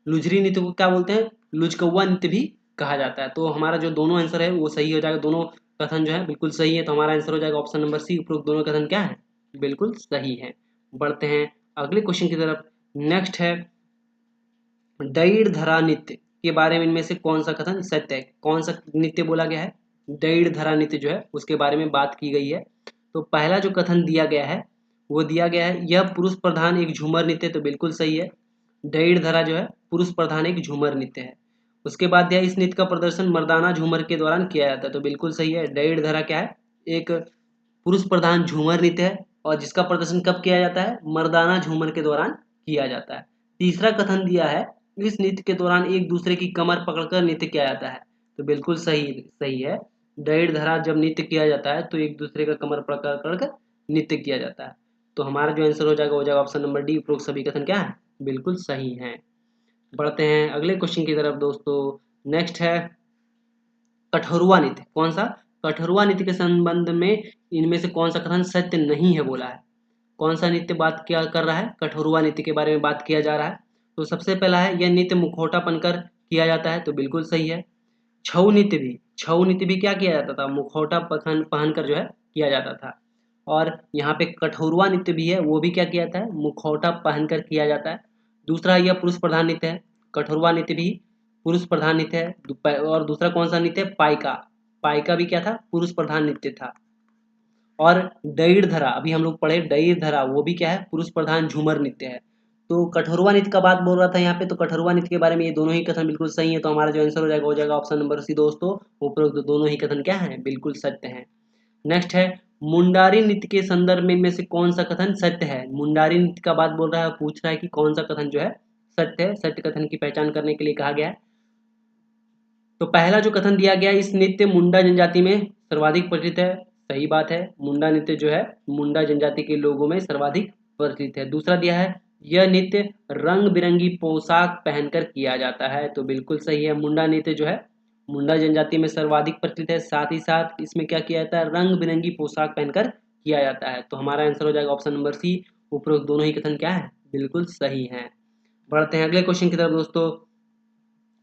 लुझरी नृत्य को क्या बोलते हैं? लुझ कौवा नृत्य भी कहा जाता है। तो हमारा जो दोनों आंसर है वो सही हो जाएगा, दोनों कथन जो है बिल्कुल सही है। तो हमारा आंसर हो जाएगा ऑप्शन नंबर सी, उपरोक्त दोनों कथन क्या है? बिल्कुल सही है। बढ़ते हैं अगले क्वेश्चन की तरफ। नेक्स्ट है डैड़ धरा नृत्य के बारे में इनमें से कौन सा कथन सत्य है? कौन सा नृत्य बोला गया है? डैड़ धरा नृत्य जो है उसके बारे में बात की गई है। तो पहला जो कथन दिया गया है वो दिया गया है यह पुरुष प्रधान एक झूमर नृत्य, तो बिल्कुल सही है। डैड़ धरा जो है पुरुष प्रधान एक झूमर नृत्य है। उसके बाद दिया इस नृत्य का प्रदर्शन मर्दाना झूमर के दौरान किया जाता है, तो बिल्कुल सही है। डैड़ धरा क्या है? एक पुरुष प्रधान झूमर नृत्य है और जिसका प्रदर्शन कब किया जाता है? मर्दाना झूमर के दौरान किया जाता है। तीसरा कथन दिया है, इस नृत्य के दौरान एक दूसरे की कमर पकड़कर नृत्य किया जाता है। तो बिल्कुल सही सही है। डाइड धरा जब नृत्य किया जाता है तो एक दूसरे का कमर पकड़ कर नृत्य किया जाता है। तो हमारा जो आंसर हो जाएगा वो जाएगा ऑप्शन नंबर डी, उपरोक्त सभी कथन क्या है, बिल्कुल सही है। बढ़ते हैं अगले क्वेश्चन की तरफ दोस्तों। नेक्स्ट है कठोरुआ नृत्य। कौन सा? कठोरुआ नृत्य के संबंध में इनमें से कौन सा कथन सत्य नहीं है बोला है। कौन सा नृत्य बात क्या कर रहा है? कठोरुआ नृत्य के बारे में बात किया जा रहा है। तो सबसे पहला है, यह नृत्य मुखौटा बनकर किया जाता है। तो बिल्कुल सही है। छऊ नृत्य भी क्या किया जाता था, मुखौटा पहनकर जो है किया जाता था। और यहाँ पे कठोरुआ नृत्य भी है, वो भी क्या किया जाता है, मुखौटा पहनकर किया जाता है। दूसरा यह पुरुष प्रधान नृत्य है। कठोरुआ नृत्य भी पुरुष प्रधान नृत्य है। और दूसरा कौन सा नृत्य है, पाइका। पाइका भी क्या था, पुरुष प्रधान नृत्य था। और डईर धरा, अभी हम लोग पढ़े डईर धरा, वो भी क्या है, पुरुष प्रधान झूमर नृत्य है। तो कठोरुआ नृत्य का बात बोल रहा था यहाँ पे, तो कठोरुआ नृत्य के बारे में ये दोनों ही कथन बिल्कुल सही है। तो हमारा जो आंसर हो जाएगा वो जाएगा ऑप्शन नंबर सी दोस्तों, उपरोक्त दोनों ही कथन क्या है, बिल्कुल सत्य है। नेक्स्ट है मुंडारी नृत्य के संदर्भ में इनमें से कौन सा कथन सत्य है। मुंडारी नृत्य का बात बोल रहा है, पूछ रहा है कि कौन सा कथन जो है सत्य है। सत्य कथन की पहचान करने के लिए कहा गया है। तो पहला जो कथन दिया गया, इस नृत्य मुंडा जनजाति में सर्वाधिक प्रचलित है। सही बात है, मुंडा नृत्य जो है मुंडा जनजाति के लोगों में सर्वाधिक प्रचलित है। दूसरा दिया है, यह नृत्य रंग बिरंगी पोशाक पहनकर किया जाता है। तो बिल्कुल सही है, मुंडा नृत्य जो है मुंडा जनजाति में सर्वाधिक प्रचलित है। साथ ही साथ इसमें क्या किया जाता है, रंग बिरंगी पोशाक पहनकर किया जाता है। तो हमारा आंसर हो जाएगा ऑप्शन नंबर सी, उपरोक्त दोनों ही कथन क्या है, बिल्कुल सही है। बढ़ते हैं अगले क्वेश्चन की तरफ दोस्तों।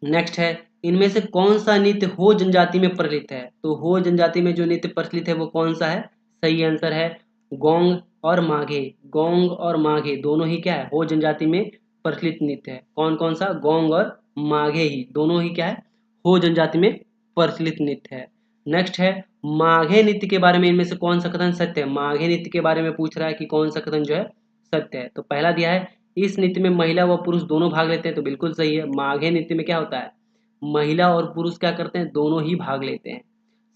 नेक्स्ट है, इनमें से कौन सा नृत्य हो जनजाति में प्रचलित है। तो हो जनजाति में जो नृत्य प्रचलित है वो कौन सा है, सही आंसर है गोंग और माघे। गोंग और माघे दोनों ही क्या है, हो जनजाति में प्रचलित नृत्य है। कौन कौन सा, गोंग और माघे ही दोनों ही क्या है, हो जनजाति में प्रचलित नृत्य है। नेक्स्ट है माघे नृत्य के बारे में इनमें से कौन सा कथन सत्य है। माघे नृत्य के बारे में पूछ रहा है कि कौन सा कथन जो है सत्य है। तो पहला दिया है, इस नृत्य में महिला व पुरुष दोनों भाग लेते हैं। तो बिल्कुल सही है, माघे नृत्य में क्या होता है, महिला और पुरुष क्या करते हैं, दोनों ही भाग लेते हैं।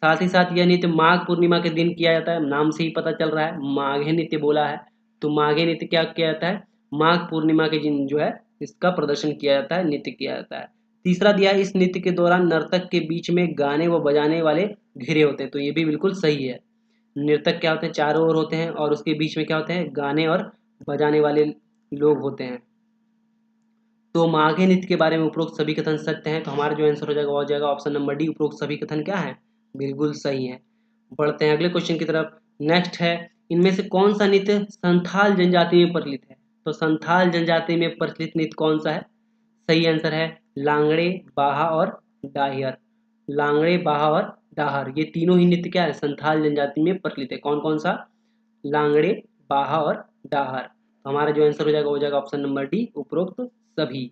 साथ ही साथ यह नृत्य माघ पूर्णिमा के दिन किया जाता है। नाम से ही पता चल रहा है माघे नृत्य बोला है, तो माघे नृत्य क्या किया जाता है, माघ पूर्णिमा के दिन जो है इसका प्रदर्शन किया जाता है, नृत्य किया जाता है। तीसरा दिया है, इस नृत्य के दौरान नर्तक के बीच में गाने व बजाने वाले घेरे होते हैं। तो ये भी बिल्कुल सही है, नर्तक क्या होते हैं, चारों ओर होते हैं और उसके बीच में क्या होते हैं, गाने और बजाने वाले लोग होते हैं। तो माघे नृत्य के बारे में उपरोक्त सभी कथन सत्य हैं। तो हमारा जो आंसर हो जाएगा वो हो जाएगा ऑप्शन नंबर डी, उपरोक्त सभी कथन क्या है, बिल्कुल सही है। बढ़ते हैं अगले क्वेश्चन की तरफ। नेक्स्ट है, इनमें से कौन सा नृत्य संथाल जनजाति में प्रचलित है। तो संथाल जनजाति में प्रचलित नृत्य कौन सा है, सही आंसर है लांगड़े, बाहा और डाहियर। लांगड़े, बाहा और डाहर, ये तीनों ही नृत्य क्या है, संथाल जनजाति में प्रचलित है। कौन कौन सा, लांगड़े, बाहा और डाहर। तो हमारा जो आंसर हो जाएगा ऑप्शन नंबर डी, उपरोक्त सभी।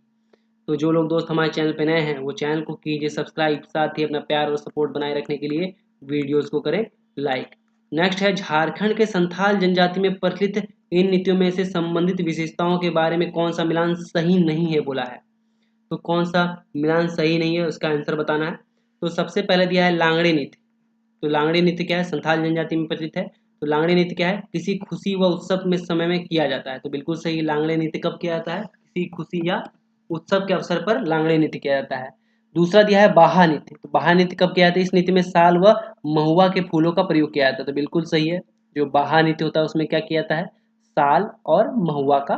तो जो लोग दोस्त हमारे चैनल पे नए हैं वो चैनल को कीजिए सब्सक्राइब, साथ ही अपना प्यार और सपोर्ट बनाए रखने के लिए वीडियोस को करें लाइक। नेक्स्ट है, झारखंड के संथाल जनजाति में प्रचलित इन नृत्यों में से संबंधित विशेषताओं के बारे में कौन सा मिलान सही नहीं है बोला है। तो कौन सा मिलान सही नहीं है, उसका आंसर बताना है। तो सबसे पहले दिया है लांगड़े नृत्य। तो लांगड़े नृत्य क्या है, संथाल जनजाति में प्रचलित है। तो लांगड़े नृत्य क्या है, किसी खुशी व उत्सव में समय में किया जाता है। तो बिल्कुल सही, लांगड़े नृत्य कब किया जाता है, किसी खुशी या उत्सव के अवसर पर लांगड़े नृत्य किया जाता है। दूसरा दिया है बाहा नृत्य। तो बाहा नृत्य कब किया जाता है, इस नृत्य में साल व महुआ के फूलों का प्रयोग किया जाता है। तो बिल्कुल सही है, जो बाहा नृत्य होता है उसमें क्या किया जाता है, साल और महुआ का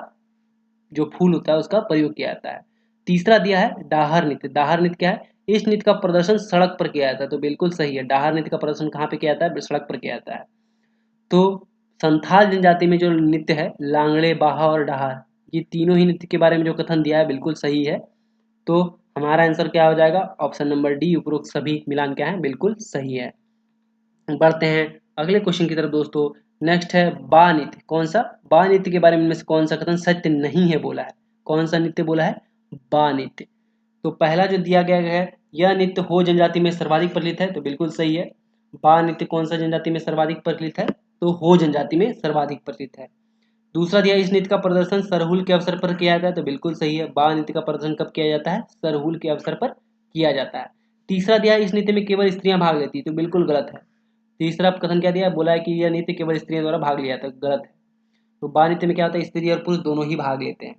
जो फूल होता है उसका प्रयोग किया जाता है। तीसरा दिया है डाहर नृत्य। डाहर नृत्य क्या है, इस नृत्य का प्रदर्शन सड़क पर किया जाता है। तो बिल्कुल सही है, डाहर नृत्य का प्रदर्शन कहाँ पे किया जाता है, सड़क पर किया जाता है। तो संथाल जनजाति में जो नृत्य है लांगड़े, बाहा और डाहर, ये तीनों ही नृत्य के बारे में जो कथन दिया है बिल्कुल सही है। तो हमारा आंसर क्या हो जाएगा, ऑप्शन नंबर डी, उपरोक्त सभी मिलान क्या है, बिल्कुल सही है। बढ़ते हैं अगले क्वेश्चन की तरफ दोस्तों। नेक्स्ट है बा नृत्य। कौन सा, बा नृत्य के बारे में इनमें से कौन सा कथन सत्य नहीं है बोला है। कौन सा नृत्य बोला है, बा नृत्य। तो पहला जो दिया गया है, यह नृत्य हो जनजाति में सर्वाधिक प्रचलित है। तो बिल्कुल सही है, बा नृत्य कौन सा जनजाति में सर्वाधिक प्रचलित है, तो हो जनजाति में सर्वाधिक प्रचलित है। दूसरा दिया, इस नृत्य का प्रदर्शन सरहुल के अवसर पर किया जाता है। तो बिल्कुल सही है, बा नृत्य का प्रदर्शन कब किया जाता है, सरहुल के अवसर पर किया जाता है। तीसरा दिया, इस नृत्य में केवल स्त्रियां भाग लेती है। तो बिल्कुल गलत है। तीसरा कथन क्या दिया, बोला है कि यह नृत्य केवल स्त्रियों द्वारा भाग लिया जाता है, गलत है। तो बा नृत्य में क्या होता है, स्त्री और पुरुष दोनों ही भाग लेते हैं।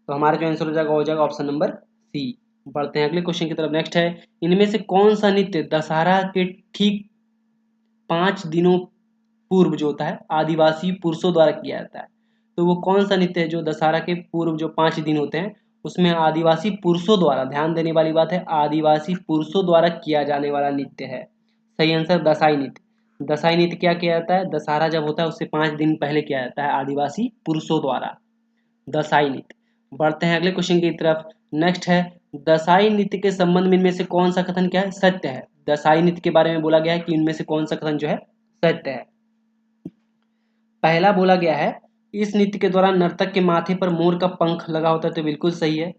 तो हमारा जो आंसर हो जाएगा ऑप्शन नंबर सी। बढ़ते हैं अगले क्वेश्चन की तरफ। नेक्स्ट है, इनमें से कौन सा नृत्य दशहरा के ठीक 5 दिनों पूर्व जो होता है आदिवासी पुरुषों द्वारा किया जाता है? तो वो कौन सा नृत्य है जो दशहरा के पूर्व जो 5 दिन होते हैं उसमें आदिवासी पुरुषों द्वारा, ध्यान देने वाली बात है, आदिवासी पुरुषों द्वारा किया जाने वाला नृत्य है? सही आंसर दसाई नृत्य। दसाई नृत्य क्या किया जाता है? दशहरा जब होता है उससे 5 दिन पहले किया जाता है आदिवासी पुरुषों द्वारा, दसाई नृत्य। बढ़ते हैं अगले क्वेश्चन की तरफ। नेक्स्ट है, दसाई नृत्य के संबंध में इनमें से कौन सा कथन क्या है? सत्य है। दसाई नृत्य के बारे में बोला गया है कि इनमें से कौन सा कथन जो है सत्य है? पहला बोला गया है, इस नृत्य के दौरान नर्तक के माथे पर मोर का पंख लगा होता है, तो बिल्कुल सही है।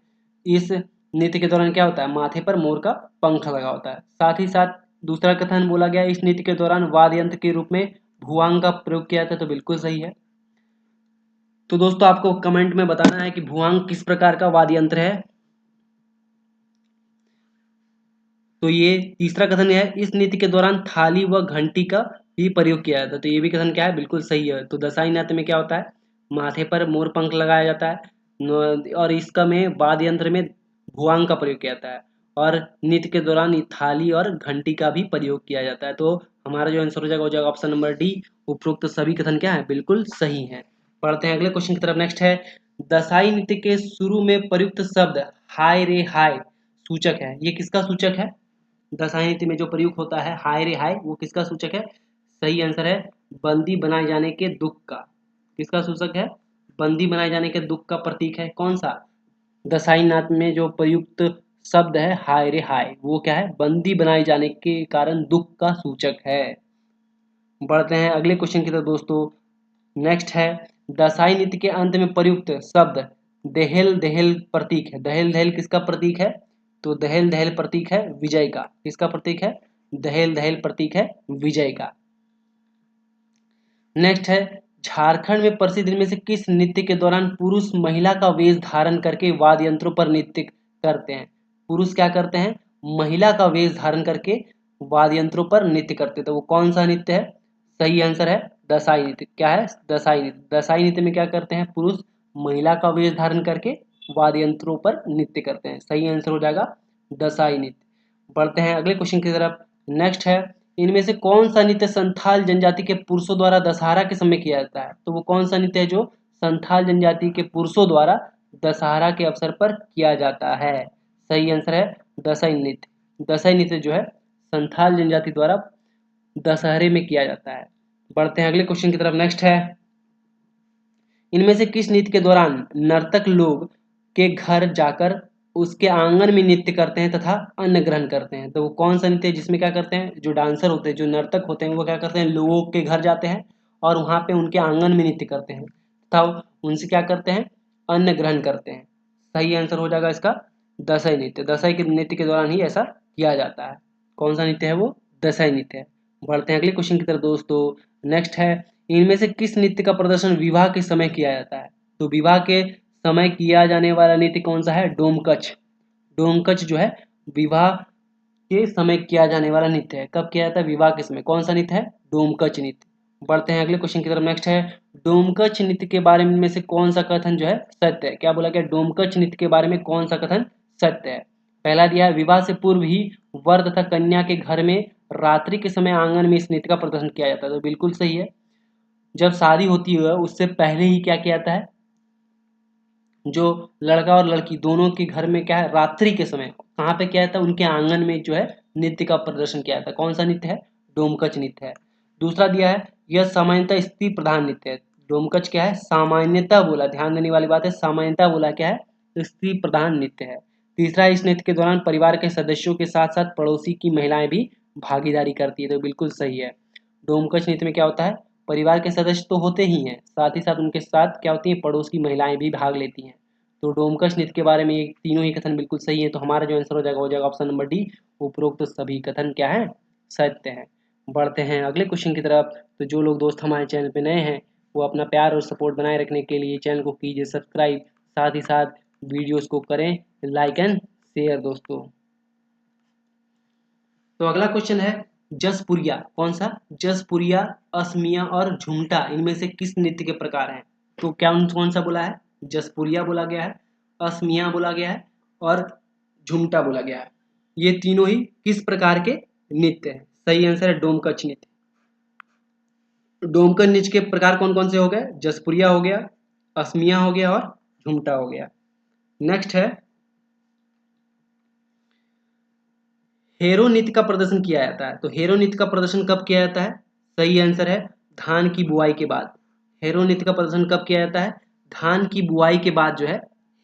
इस नृत्य के दौरान क्या होता है? माथे पर मोर का पंख लगा होता है। साथ ही साथ दूसरा कथन बोला गया, इस नृत्य के दौरान वाद्य यंत्र के रूप में भुआंग का प्रयोग किया जाता है, तो बिल्कुल सही है। तो दोस्तों आपको कमेंट में बताना है कि भुआंग किस प्रकार का वाद्य यंत्र है। तो ये तीसरा कथन है, इस नृत्य के दौरान थाली व घंटी का भी प्रयोग किया जाता है, तो ये भी कथन क्या है? बिल्कुल सही है। तो दशाई नृत्य में क्या होता है? माथे पर मोर पंख लगाया जाता है और इसका में वाद्य यंत्र में भुआंग का प्रयोग किया जाता है और नृत्य के दौरान थाली और घंटी का भी प्रयोग किया जाता है। तो हमारा जो आंसर हो जाएगा ऑप्शन नंबर डी। उपरोक्त सभी कथन क्या है? बिल्कुल सही है। पढ़ते हैं अगले क्वेश्चन की तरफ। नेक्स्ट है, दशाई नृत्य के शुरू में प्रयुक्त शब्द हाय रे हाय सूचक है, ये किसका सूचक है? दशाई नृत्य में जो प्रयुक्त होता है हाय रे हाय, वो किसका सूचक है? सही आंसर है बंदी बनाए जाने के दुख का। किसका सूचक है? बंदी बनाए जाने के दुख का प्रतीक है। कौन सा? दशाई नाथ में जो प्रयुक्त शब्द है हाय रे हाय, वो क्या है? बंदी बनाए जाने के कारण दुख का सूचक है। बढ़ते हैं अगले क्वेश्चन की तरफ दोस्तों। नेक्स्ट है, दशाई नृत्य के अंत में प्रयुक्त शब्द दहेल दहेल प्रतीक है। दहेल दहेल किसका प्रतीक है? तो दहेल दहेल प्रतीक है विजय का। किसका प्रतीक है? दहेल दहेल प्रतीक है विजय का। नेक्स्ट है, झारखंड में प्रसिद्ध इनमें से किस नृत्य के दौरान पुरुष महिला का वेश धारण करके वाद्य यंत्रों पर नृत्य करते हैं? पुरुष क्या करते हैं? महिला का वेश धारण करके वाद्य यंत्रों पर नृत्य करते हैं, तो वो कौन सा नृत्य है? सही आंसर है दशाई नृत्य। क्या है? दशाई नृत्य। दशाई नृत्य में क्या करते हैं? पुरुष महिला का वेश धारण करके वाद्य यंत्रों पर नृत्य करते हैं। सही आंसर हो जाएगा दशाई नृत्य। बढ़ते हैं अगले क्वेश्चन की तरफ। नेक्स्ट है, इनमें से कौन सा नृत्य संथाल जनजाति के पुरुषों द्वारा दशहरा के समय किया जाता है? तो वो कौन सा नृत्य है जो संथाल जनजाति के पुरुषों द्वारा दशहरा के अवसर पर किया जाता है? सही आंसर है दशाई नृत्य। दशाई नृत्य जो है संथाल जनजाति द्वारा दशहरे में किया जाता है। बढ़ते हैं अगले क्वेश्चन की तरफ। नेक्स्ट है, इनमें से किस नृत्य के दौरान नर्तक लोग के घर जाकर उसके आंगन में नृत्य करते हैं तथा अन्न ग्रहण करते हैं? तो वो कौन सा नृत्य है जिसमें क्या करते हैं? जो डांसर होते हैं, जो नर्तक होते हैं, वो क्या करते हैं? लोगों के घर जाते हैं और वहां पे उनके आंगन में नृत्य करते हैं तथा उनसे क्या करते हैं? अन्न ग्रहण करते हैं। सही आंसर हो जाएगा इसका दशाई नृत्य। दशाई के नृत्य के दौरान ही ऐसा किया जाता है। कौन सा नृत्य है वो? दशाई नृत्य है। बढ़ते हैं अगले क्वेश्चन की तरफ दोस्तों। नेक्स्ट है, इनमें से किस नृत्य का प्रदर्शन विवाह के समय किया जाता है? तो विवाह के समय किया जाने वाला नृत्य कौन सा है? डोमकच। डोमकच जो है विवाह के समय किया जाने वाला नृत्य है। कब किया जाता है? विवाह के समय। कौन सा नृत्य है? डोमकच नृत्य। बढ़ते हैं अगले क्वेश्चन की तरफ। नेक्स्ट है, डोमकच नृत्य के बारे में से कौन सा कथन जो है सत्य है? क्या बोला गया? डोमकच नृत्य के बारे में कौन सा कथन सत्य है? पहला दिया है, विवाह से पूर्व ही वर तथा कन्या के घर में रात्रि के समय आंगन में इस नृत्य का प्रदर्शन किया जाता है, तो बिल्कुल सही है। जब शादी होती है उससे पहले ही क्या किया जाता है? जो लड़का और लड़की दोनों के घर में क्या है? रात्रि के समय कहाँ पे किया जाता है? उनके आंगन में जो है नृत्य का प्रदर्शन किया जाता है। कौन सा नृत्य है? डोमकच नृत्य है। दूसरा दिया है, यह सामान्यतः स्त्री प्रधान नृत्य है। डोमकच क्या है? सामान्यतः बोला, ध्यान देने वाली बात है, सामान्यतः बोला क्या है? स्त्री प्रधान नृत्य है। तीसरा, इस नृत्य के दौरान परिवार के सदस्यों के साथ साथ पड़ोसी की महिलाएं भी भागीदारी करती है, तो बिल्कुल सही है। डोमकच नृत्य में क्या होता है? परिवार के सदस्य तो होते ही हैं, साथ ही साथ उनके साथ क्या होती है? पड़ोस की महिलाएं भी भाग लेती हैं। तो डोमकच नृत्य के बारे में ये तीनों ही कथन बिल्कुल सही है। तो हमारा जो आंसर हो जाएगा ऑप्शन नंबर डी। उपरोक्त सभी कथन क्या है? सत्य है। बढ़ते हैं अगले क्वेश्चन की तरफ। तो जो लोग दोस्त हमारे चैनल पे नए हैं वो अपना प्यार और सपोर्ट बनाए रखने के लिए चैनल को कीजिए सब्सक्राइब, साथ ही साथ वीडियोस को करें लाइक एंड शेयर दोस्तों। तो अगला क्वेश्चन है, जसपुरिया। कौन सा? जसपुरिया, असमिया और झुमटा इनमें से किस नृत्य के प्रकार हैं? तो क्या कौन सा बोला है? जसपुरिया बोला गया है। असमिया बोला गया है और झुमटा बोला गया है। ये तीनों ही किस प्रकार के नृत्य हैं? सही आंसर है डोमकच नृत्य। डोमकच नृत्य के प्रकार कौन कौन से हो गए? जसपुरिया हो गया, असमिया हो गया और झुमटा हो गया। नेक्स्ट है हेरो नृत्य का प्रदर्शन किया जाता है। तो हेरो नृत्य का प्रदर्शन कब किया जाता है? सही आंसर है धान की बुआई के बाद। हेरो नृत्य का प्रदर्शन कब किया जाता है? धान की बुआई के बाद जो है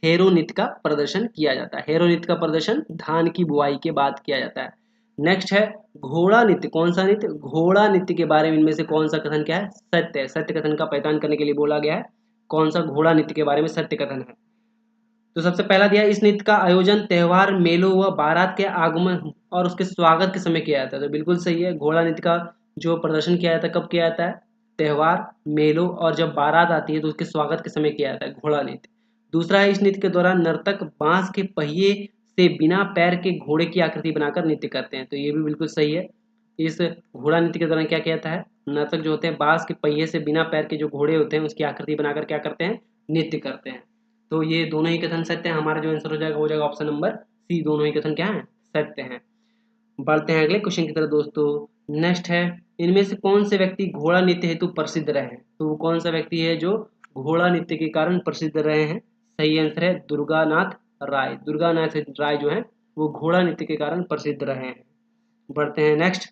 हेरो नृत्य का प्रदर्शन किया जाता है। हेरो नृत्य का प्रदर्शन धान की बुआई के बाद किया जाता है। नेक्स्ट है घोड़ा नृत्य। कौन सा नृत्य? घोड़ा नृत्य के बारे में इनमें से कौन सा कथन क्या है? सत्य है। सत्य कथन का पहचान करने के लिए बोला गया है। कौन सा घोड़ा नृत्य के बारे में सत्य कथन है? तो सबसे पहला दिया इस नृत्य का आयोजन त्योहार, मेलों व बारात के आगमन और उसके स्वागत के समय किया जाता है। तो बिल्कुल सही है। घोड़ा नृत्य का जो प्रदर्शन किया जाता है कब किया जाता है? त्योहार, मेलों और जब बारात आती है तो उसके स्वागत के समय किया जाता है घोड़ा नृत्य। दूसरा है इस नृत्य के दौरान नर्तक बांस के पहिए से बिना पैर के घोड़े की आकृति बनाकर नृत्य करते हैं। तो ये भी बिल्कुल सही है। इस घोड़ा नृत्य के दौरान क्या किया जाता है? नर्तक जो होते हैं बांस के पहिए से बिना पैर के जो घोड़े होते हैं उसकी आकृति बनाकर क्या करते हैं? नृत्य करते हैं। तो ये दोनों ही कथन सत्य हैं। हमारा जो आंसर हो जाएगा वो जाएगा ऑप्शन नंबर सी। दोनों ही कथन क्या है? सत्य हैं। बढ़ते हैं अगले क्वेश्चन की तरफ दोस्तों। नेक्स्ट है इनमें से कौन से व्यक्ति घोड़ा नृत्य हेतु प्रसिद्ध रहे हैं? तो वो कौन सा व्यक्ति है जो घोड़ा नृत्य के कारण प्रसिद्ध रहे हैं? सही आंसर है दुर्गानाथ राय। दुर्गानाथ राय जो है वो घोड़ा नृत्य के कारण प्रसिद्ध रहे हैं। बढ़ते हैं नेक्स्ट।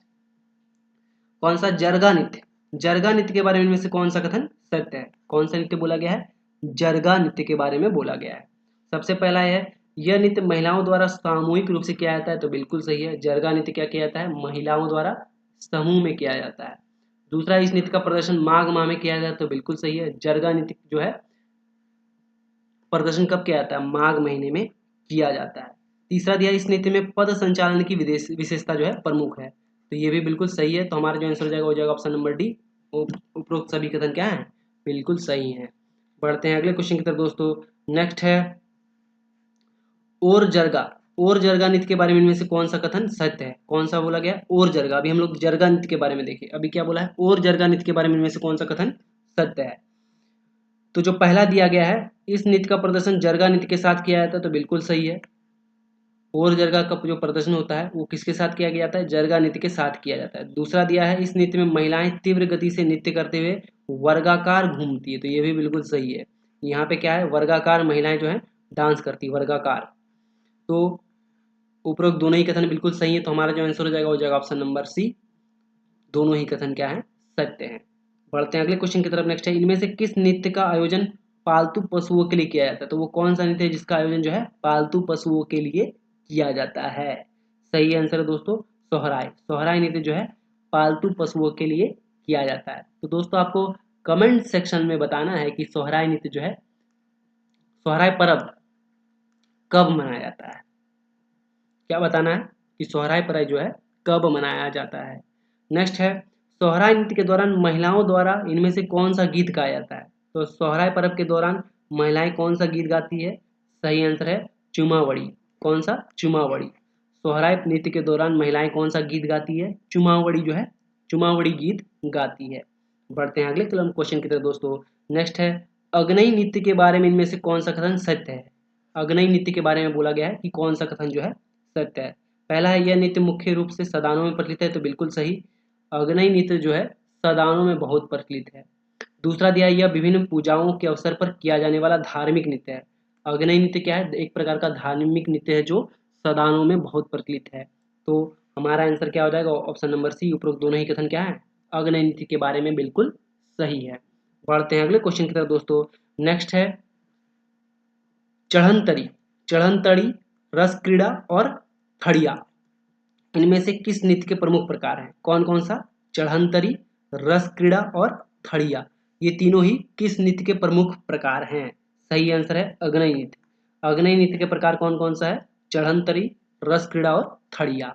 कौन सा? जरगा नृत्य। जरगा नृत्य के बारे में इनमें से कौन सा कथन सत्य है? कौन सा नृत्य बोला गया है? जरगा नृत्य के बारे में बोला गया है। सबसे पहला है यह नृत्य महिलाओं द्वारा सामूहिक रूप से किया जाता है। तो बिल्कुल सही है। जरगा नृत्य क्या किया जाता है? महिलाओं द्वारा समूह में किया जाता है। दूसरा इस नृत्य का प्रदर्शन माघ माह में किया जाता है। तो बिल्कुल सही है। जरगा नृत्य जो है प्रदर्शन कब किया जाता है? माघ महीने में किया जाता है। तीसरा दिया इस नृत्य में पद संचालन की विशेषता जो है प्रमुख है। तो ये भी बिल्कुल सही है। तो हमारा जो आंसर हो जाएगा वो जाएगा ऑप्शन नंबर डी। उपरोक्त सभी कथन क्या है? बिल्कुल सही है। बढ़ते हैं अगले क्वेश्चन की तरफ दोस्तों। नेक्स्ट है और जरगा। और जरगा नृत्य के बारे में इनमें से कौन सा कथन सत्य है? कौन सा बोला गया? और जरगा। अभी हम लोग जरगा नृत्य के बारे में देखें। अभी क्या बोला है? और जरगा नृत्य के बारे में इनमें से कौन सा कथन सत्य है? तो जो पहला दिया गया है इस नृत्य का प्रदर्शन जरगा नृत्य के साथ किया जाता है। तो बिल्कुल सही है। और जरगा का जो प्रदर्शन होता है वो किसके साथ किया जाता है? जरगा नृत्य के साथ किया जाता है। दूसरा दिया है इस नृत्य में महिलाएं तीव्र गति से नृत्य करते हुए वर्गाकार घूमती है। तो ये भी बिल्कुल सही है। यहाँ पे क्या है? वर्गाकार महिलाएं जो है डांस करती है, वर्गाकार। तो उपरोक्त दोनों ही कथन बिल्कुल सही है। तो हमारा जो आंसर हो जाएगा वो जाएगा ऑप्शन नंबर सी। दोनों ही कथन क्या है? सत्य है। बढ़ते हैं अगले क्वेश्चन की तरफ। नेक्स्ट है इनमें से किस नृत्य का आयोजन पालतू पशुओं के लिए किया जाता है? तो वो कौन सा नृत्य है जिसका आयोजन जो है पालतू पशुओं के लिए किया जाता है? सही आंसर है दोस्तों सोहराय। सोहराय नृत्य जो है पालतू पशुओं के लिए किया जाता है। तो दोस्तों आपको कमेंट सेक्शन में बताना है कि सोहराय नृत्य जो है, सोहराय पर्व कब मनाया जाता है? क्या बताना है कि सोहराय पर्व जो है कब मनाया जाता है? नेक्स्ट है सोहराय नृत्य के दौरान महिलाओं द्वारा इनमें से कौन सा गीत गाया जाता है? तो सोहराय पर्व के दौरान महिलाएं कौन सा गीत गाती है? सही आंसर है चुमावड़ी। कौन सा? चुमावड़ी। सोहराय नृत्य के दौरान महिलाएं कौन सा गीत गाती है? चुमावड़ी जो है चुमावड़ी गीत गाती है। बढ़ते हैं अगले क्वेश्चन की तरफ दोस्तों। नेक्स्ट है अग्नई नृत्य के बारे में इनमें से कौन सा कथन सत्य है? अग्नई नृत्य के बारे में बोला गया है कि कौन सा कथन जो है सत्य है? पहला है यह नृत्य मुख्य रूप से सदानों में प्रचलित है। तो बिल्कुल सही। अग्नई नृत्य जो है सदानों में बहुत प्रचलित है। दूसरा दिया यह विभिन्न पूजाओं के अवसर पर किया जाने वाला धार्मिक नृत्य है। अग्नई नृत्य क्या है? एक प्रकार का धार्मिक नृत्य है जो सदानों में बहुत प्रचलित है। तो हमारा आंसर क्या हो जाएगा? Option number C. उपरोक्त दोनों ही कथन क्या है? अग्नई नृत्य के बारे में बिल्कुल सही है। बढ़ते हैं अगले क्वेश्चन की तरफ दोस्तों। नेक्स्ट है चढ़ंतरी। चढ़ंतरी, रस क्रीड़ा और थड़िया इनमें से किस नृत्य के प्रमुख प्रकार हैं? कौन कौन सा? चढ़ंतरी, रस क्रीड़ा और थड़िया। ये तीनों ही किस नृत्य के प्रमुख प्रकार हैं? सही आंसर है अग्नई नृत्य। अग्नई नृत्य के प्रकार कौन कौन सा है? चढ़ंतरी, रस क्रीड़ा और थड़िया।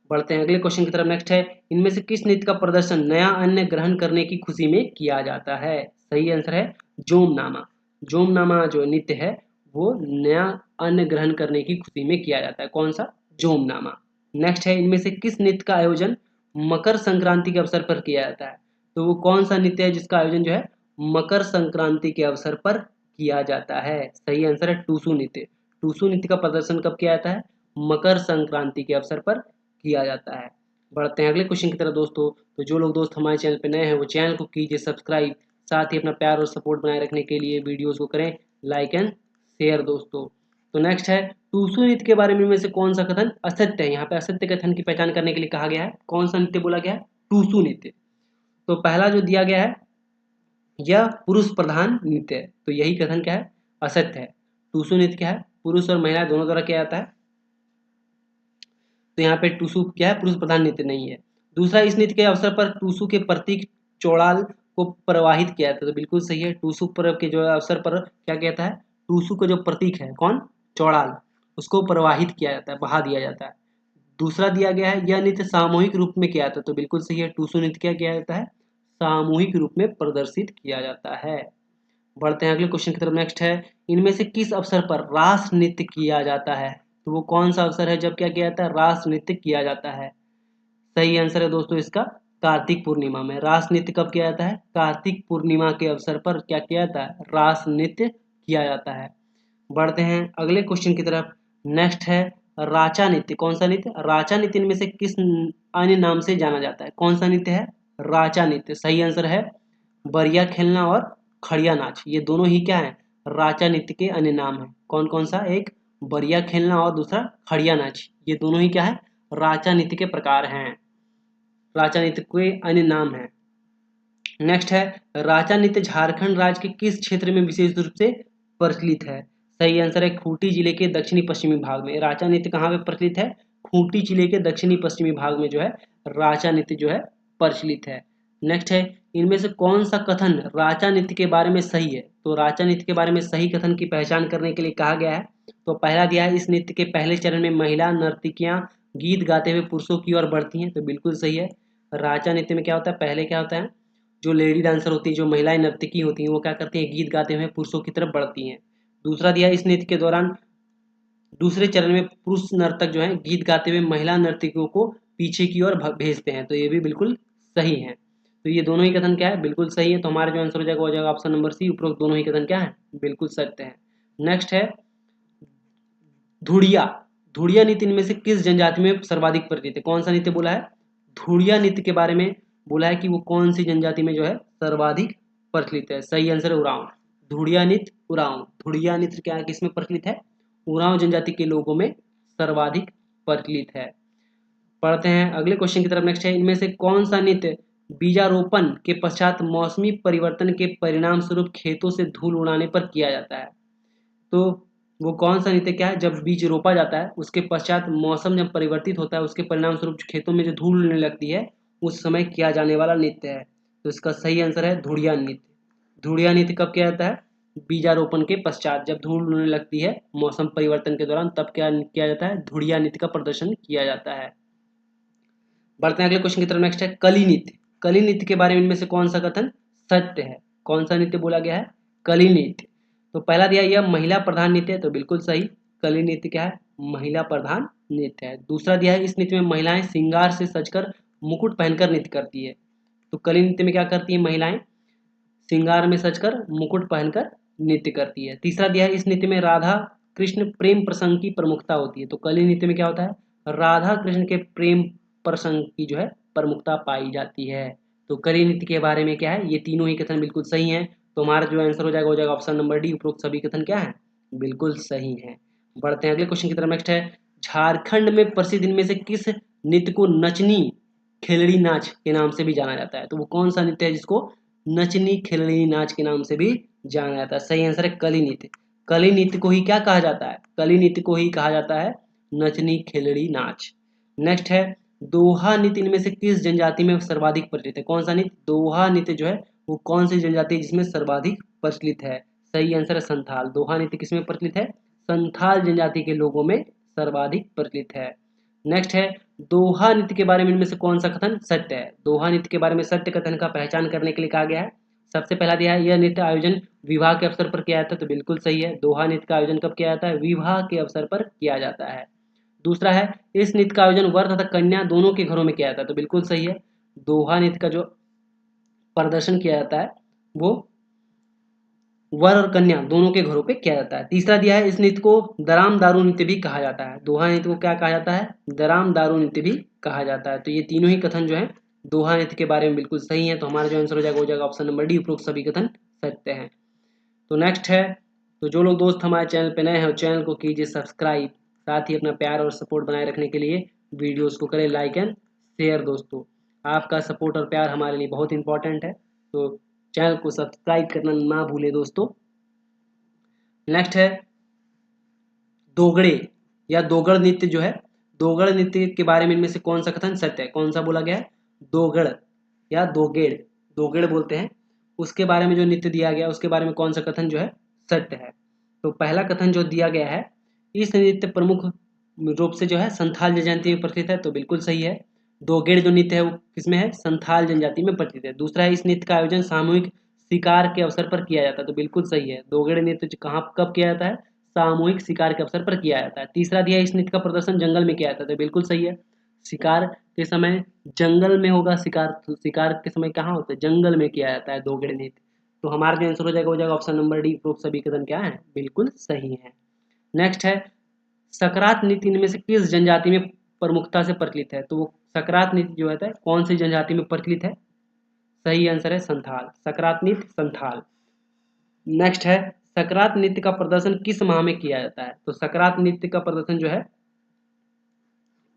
बढ़ते हैं अगले क्वेश्चन की तरफ। नेक्स्ट है इनमें से किस नृत्य का प्रदर्शन नया अन्न ग्रहण करने की खुशी में किया जाता है? सही आंसर है जोमनामा। जोमनामा जो नृत्य है वो नया अन्न ग्रहण करने की खुशी में किया जाता है। कौन सा? जोमनामा। नेक्स्ट है इनमें से किस नृत्य का आयोजन मकर संक्रांति के अवसर पर किया जाता है? तो वो कौन सा नृत्य है जिसका आयोजन जो है मकर संक्रांति के अवसर पर किया जाता है। सही आंसर है टूसू नृत्य। टूसू नृत्य का प्रदर्शन कब किया जाता है? मकर संक्रांति के अवसर पर किया जाता है। बढ़ते हैं अगले क्वेश्चन की तरफ दोस्तों। तो जो लोग दोस्त हमारे चैनल पर नए हैं वो चैनल को कीजिए सब्सक्राइब, साथ ही अपना प्यार और सपोर्ट बनाए रखने के लिए वीडियोस को करें लाइक एंड शेयर दोस्तों। तो नेक्स्ट है टूसू नृत्य के बारे में से कौन सा कथन असत्य है? यहाँ पे असत्य कथन की पहचान करने के लिए कहा गया है। कौन सा नृत्य बोला गया है? टूसू नृत्य। तो पहला जो दिया गया है यह पुरुष प्रधान नृत्य है, तो यही कथन क्या है? असत्य है। टूसू नृत्य क्या है? पुरुष और महिला दोनों द्वारा किया जाता है। तो यहाँ पे टूसू क्या है? पुरुष प्रधान नृत्य नहीं है। दूसरा, इस नृत्य के अवसर पर टूसू के प्रतीक चौड़ाल को प्रवाहित किया जाता है, तो बिल्कुल सही है। टूसू पर्व के जो अवसर पर क्या कहता है? टूसू का जो प्रतीक है कौन? चौड़ाल, उसको प्रवाहित किया जाता है, बहा दिया जाता है। दूसरा दिया गया है यह नृत्य सामूहिक रूप में किया जाता है, तो बिल्कुल सही है। टूसू नृत्य क्या किया जाता है? सामूहिक रूप में प्रदर्शित किया जाता है। बढ़ते हैं अगले क्वेश्चन की तरफ। नेक्स्ट है इनमें से किस अवसर पर रास नृत्य किया जाता है? तो वो कौन सा अवसर है जब क्या किया जाता है? रास नृत्य किया जाता है। सही आंसर है दोस्तों इसका कार्तिक पूर्णिमा में। रास नृत्य कब किया जाता है? कार्तिक पूर्णिमा के अवसर पर क्या किया जाता है? रास नृत्य किया जाता है। बढ़ते हैं अगले क्वेश्चन की तरफ। नेक्स्ट है राचा नृत्य। कौन सा नृत्य? राचा नृत्य इनमें से किस अन्य नाम से जाना जाता है? कौन सा नृत्य है? राचा नृत्य। सही आंसर है बरिया खेलना और खड़िया नाच, ये दोनों ही क्या है? राचा नृत्य के अन्य नाम है। कौन कौन सा? एक बरिया खेलना और दूसरा खड़िया नाच, ये दोनों ही क्या है? राचा नृत्य के प्रकार हैं, राचा नृत्य के अन्य नाम है। नेक्स्ट है राचा नृत्य झारखंड राज्य के किस क्षेत्र में विशेष रूप से प्रचलित है? सही आंसर है खूंटी जिले के दक्षिणी पश्चिमी भाग में। राचा नृत्य कहाँ पे प्रचलित है? खूंटी जिले के दक्षिणी पश्चिमी भाग में जो है राचा नृत्य जो है प्रचलित है। नेक्स्ट है इनमें से कौन सा कथन राचा नृत्य के बारे में सही है? तो राचा नृत्य के बारे में सही कथन की पहचान करने के लिए कहा गया है। तो पहला दिया है इस नृत्य के पहले चरण में महिला नर्तकियां गीत गाते हुए पुरुषों की ओर बढ़ती हैं, तो बिल्कुल सही है। राचा नृत्य में क्या होता है? पहले क्या होता है? जो लेडी डांसर होती है, जो महिलाएं नर्तकी होती हैं, वो क्या करती हैं? गीत गाते हुए पुरुषों की तरफ बढ़ती हैं। दूसरा दिया इस नृत्य के दौरान दूसरे चरण में पुरुष नर्तक जो है गीत गाते हुए महिला नर्तकियों को पीछे की ओर भेजते हैं, तो ये भी बिल्कुल सही है। तो ये दोनों ही कथन क्या है? बिल्कुल सही है। तो हमारा जो आंसर हो जाएगा वो जाएगा ऑप्शन नंबर सी, उपरोक्त दोनों ही कथन क्या है? बिल्कुल सत्य है। नेक्स्ट है धुड़िया। धुड़िया नृत्य इनमें से किस जनजाति में सर्वाधिक प्रचलित है? कौन सा नृत्य बोला है? धुड़िया नृत्य के बारे में बोला है कि वो कौन सी जनजाति में जो है सर्वाधिक प्रचलित है। सही आंसर है उरांव। धुड़िया नृत्य उरांव। धुड़िया नृत्य क्या किसमें प्रचलित है? उरांव जनजाति के लोगों में सर्वाधिक प्रचलित है। पढ़ते हैं अगले क्वेश्चन की तरफ। नेक्स्ट है इनमें से कौन सा नृत्य बीजारोपण के पश्चात मौसमी परिवर्तन के परिणाम स्वरूप खेतों से धूल उड़ाने पर किया जाता है? तो वो कौन सा नृत्य क्या है? जब बीज रोपा जाता है उसके पश्चात मौसम जब परिवर्तित होता है उसके परिणाम स्वरूप खेतों में जो धूल उड़ने लगती है उस समय किया जाने वाला नृत्य है। तो इसका सही आंसर है धुड़िया नृत्य। धुड़िया नृत्य कब किया जाता है? बीजारोपण के पश्चात, जब धूल उड़ने लगती है मौसम परिवर्तन के दौरान, तब क्या किया जाता है? धुड़िया नृत्य का प्रदर्शन किया जाता है। बढ़ते हैं अगले क्वेश्चन की तरफ। नेक्स्ट है कली नृत्य। कली नृत्य के बारे में इनमें से कौन सा कथन सत्य है? कौन सा नृत्य बोला गया है? कली नृत्य। तो पहला दिया यह महिला प्रधान नृत्य है, तो बिल्कुल सही। कली नृत्य क्या है? महिला प्रधान नृत्य है। दूसरा दिया है इस नृत्य में महिलाएं श्रृंगार से सजकर मुकुट पहनकर नृत्य करती है। तो कली नृत्य में क्या करती है? महिलाएं श्रृंगार में सजकर मुकुट पहनकर नृत्य करती है। तीसरा दिया है इस नृत्य में राधा कृष्ण प्रेम प्रसंग की प्रमुखता होती है। तो कली नृत्य में क्या होता है? राधा कृष्ण के प्रेम प्रसंग की जो है प्रमुखता पाई जाती है। तो कली नृत्य के बारे में क्या है? ये तीनों ही कथन बिल्कुल सही है। तो हमारा जो आंसर हो जाएगा वो जाएगा ऑप्शन नंबर डी, उपरोक्त सभी कथन क्या है? बिल्कुल सही है। बढ़ते हैं अगले क्वेश्चन की तरफ। नेक्स्ट है झारखंड में प्रसिद्ध इनमें से किस नृत्य को नचनी खेलड़ी नाच के नाम से भी जाना जाता है? तो वो कौन सा नृत्य है जिसको नचनी खेलड़ी नाच के नाम से भी जाना जाता है? सही आंसर है कली नृत्य। कली नृत्य को ही क्या कहा जाता है? कली नृत्य को ही कहा जाता है नचनी खेलड़ी नाच। नेक्स्ट है दोहा नृत्य इनमें से किस जनजाति में सर्वाधिक प्रचलित है? कौन सा नृत्य? दोहा नृत्य जो है वो कौन सी जनजाति है जिसमें सर्वाधिक प्रचलित है? सही आंसर है संथाल। दोहा नृत्य किसमें प्रचलित है? संथाल जनजाति के लोगों में सर्वाधिक प्रचलित है। नेक्स्ट है दोहा नृत्य के बारे में इनमें से कौन सा कथन सत्य है? दोहा नृत्य के बारे में सत्य कथन का पहचान करने के लिए कहा गया है। सबसे पहला दिया है यह नृत्य आयोजन विवाह के अवसर पर किया जाता है, तो बिल्कुल सही है। दोहा नृत्य का आयोजन कब किया जाता है? विवाह के अवसर पर किया जाता है। दूसरा है इस नृत्य का आयोजन वर तथा कन्या दोनों के घरों में किया जाता है, तो बिल्कुल सही है। दोहा नृत्य का जो प्रदर्शन किया जाता है वो वर और कन्या दोनों के घरों पे किया जाता है। तीसरा दिया है, इस नृत्य को दराम दारू नृत्य भी कहा जाता है। दोहा नृत्य को क्या कहा जाता है? दराम दारू नृत्य भी कहा जाता है। तो ये तीनों ही कथन जो है दोहा नृत्य के बारे में बिल्कुल सही है। तो हमारा जो आंसर हो जाएगा वो जाएगा ऑप्शन नंबर डी, उपरोक्त सभी कथन सत्य हैं। तो नेक्स्ट है, तो जो लोग दोस्त हमारे चैनल पे नए हैं चैनल को कीजिए सब्सक्राइब, साथ ही अपना प्यार और सपोर्ट बनाए रखने के लिए वीडियोस को करें लाइक एंड शेयर। दोस्तों आपका सपोर्ट और प्यार हमारे लिए बहुत इंपॉर्टेंट है, तो चैनल को सब्सक्राइब करना ना भूलें दोस्तों। नेक्स्ट है दोगड़े या दोगड़ नृत्य जो है, दोगड़ नृत्य के बारे में इनमें से कौन सा कथन सत्य है? कौन सा बोला गया है? दोगड़ या दोगेड़, दोगेड़ बोलते हैं, उसके बारे में जो नृत्य दिया गया उसके बारे में कौन सा कथन जो है सत्य है? तो पहला कथन जो दिया गया है, इस नृत्य प्रमुख रूप से जो है संथाल जनजाति में प्रचलित है, तो बिल्कुल सही है। दोगेड़ जो नृत्य है वो किसमें है? संथाल जनजाति में प्रचलित है। दूसरा है, इस नृत्य का आयोजन सामूहिक शिकार के अवसर पर किया जाता है, तो बिल्कुल सही है। दोगेड़ नृत्य कहाँ कब किया जाता है? सामूहिक शिकार के अवसर पर किया जाता है। तीसरा दिया, इस नृत्य का प्रदर्शन जंगल में किया जाता है, तो बिल्कुल सही है। शिकार के समय जंगल में होगा शिकार, तो शिकार के समय कहाँ होता है? जंगल में किया जाता है दोगेड़ नृत्य। तो हमारा जो आंसर हो जाएगा ऑप्शन नंबर डी, उपरोक्त सभी कथन क्या है? बिल्कुल सही है। नेक्स्ट है, सकरात नृत्य इनमें से किस जनजाति में प्रमुखता से प्रचलित है? तो वो सकरात नृत्य जो है कौन सी जनजाति में प्रचलित है? सही आंसर है संथाल, सकरात नृत्य संथाल। नेक्स्ट है, सकरात नृत्य का प्रदर्शन किस माह में किया जाता है? तो सकरात नृत्य का प्रदर्शन जो है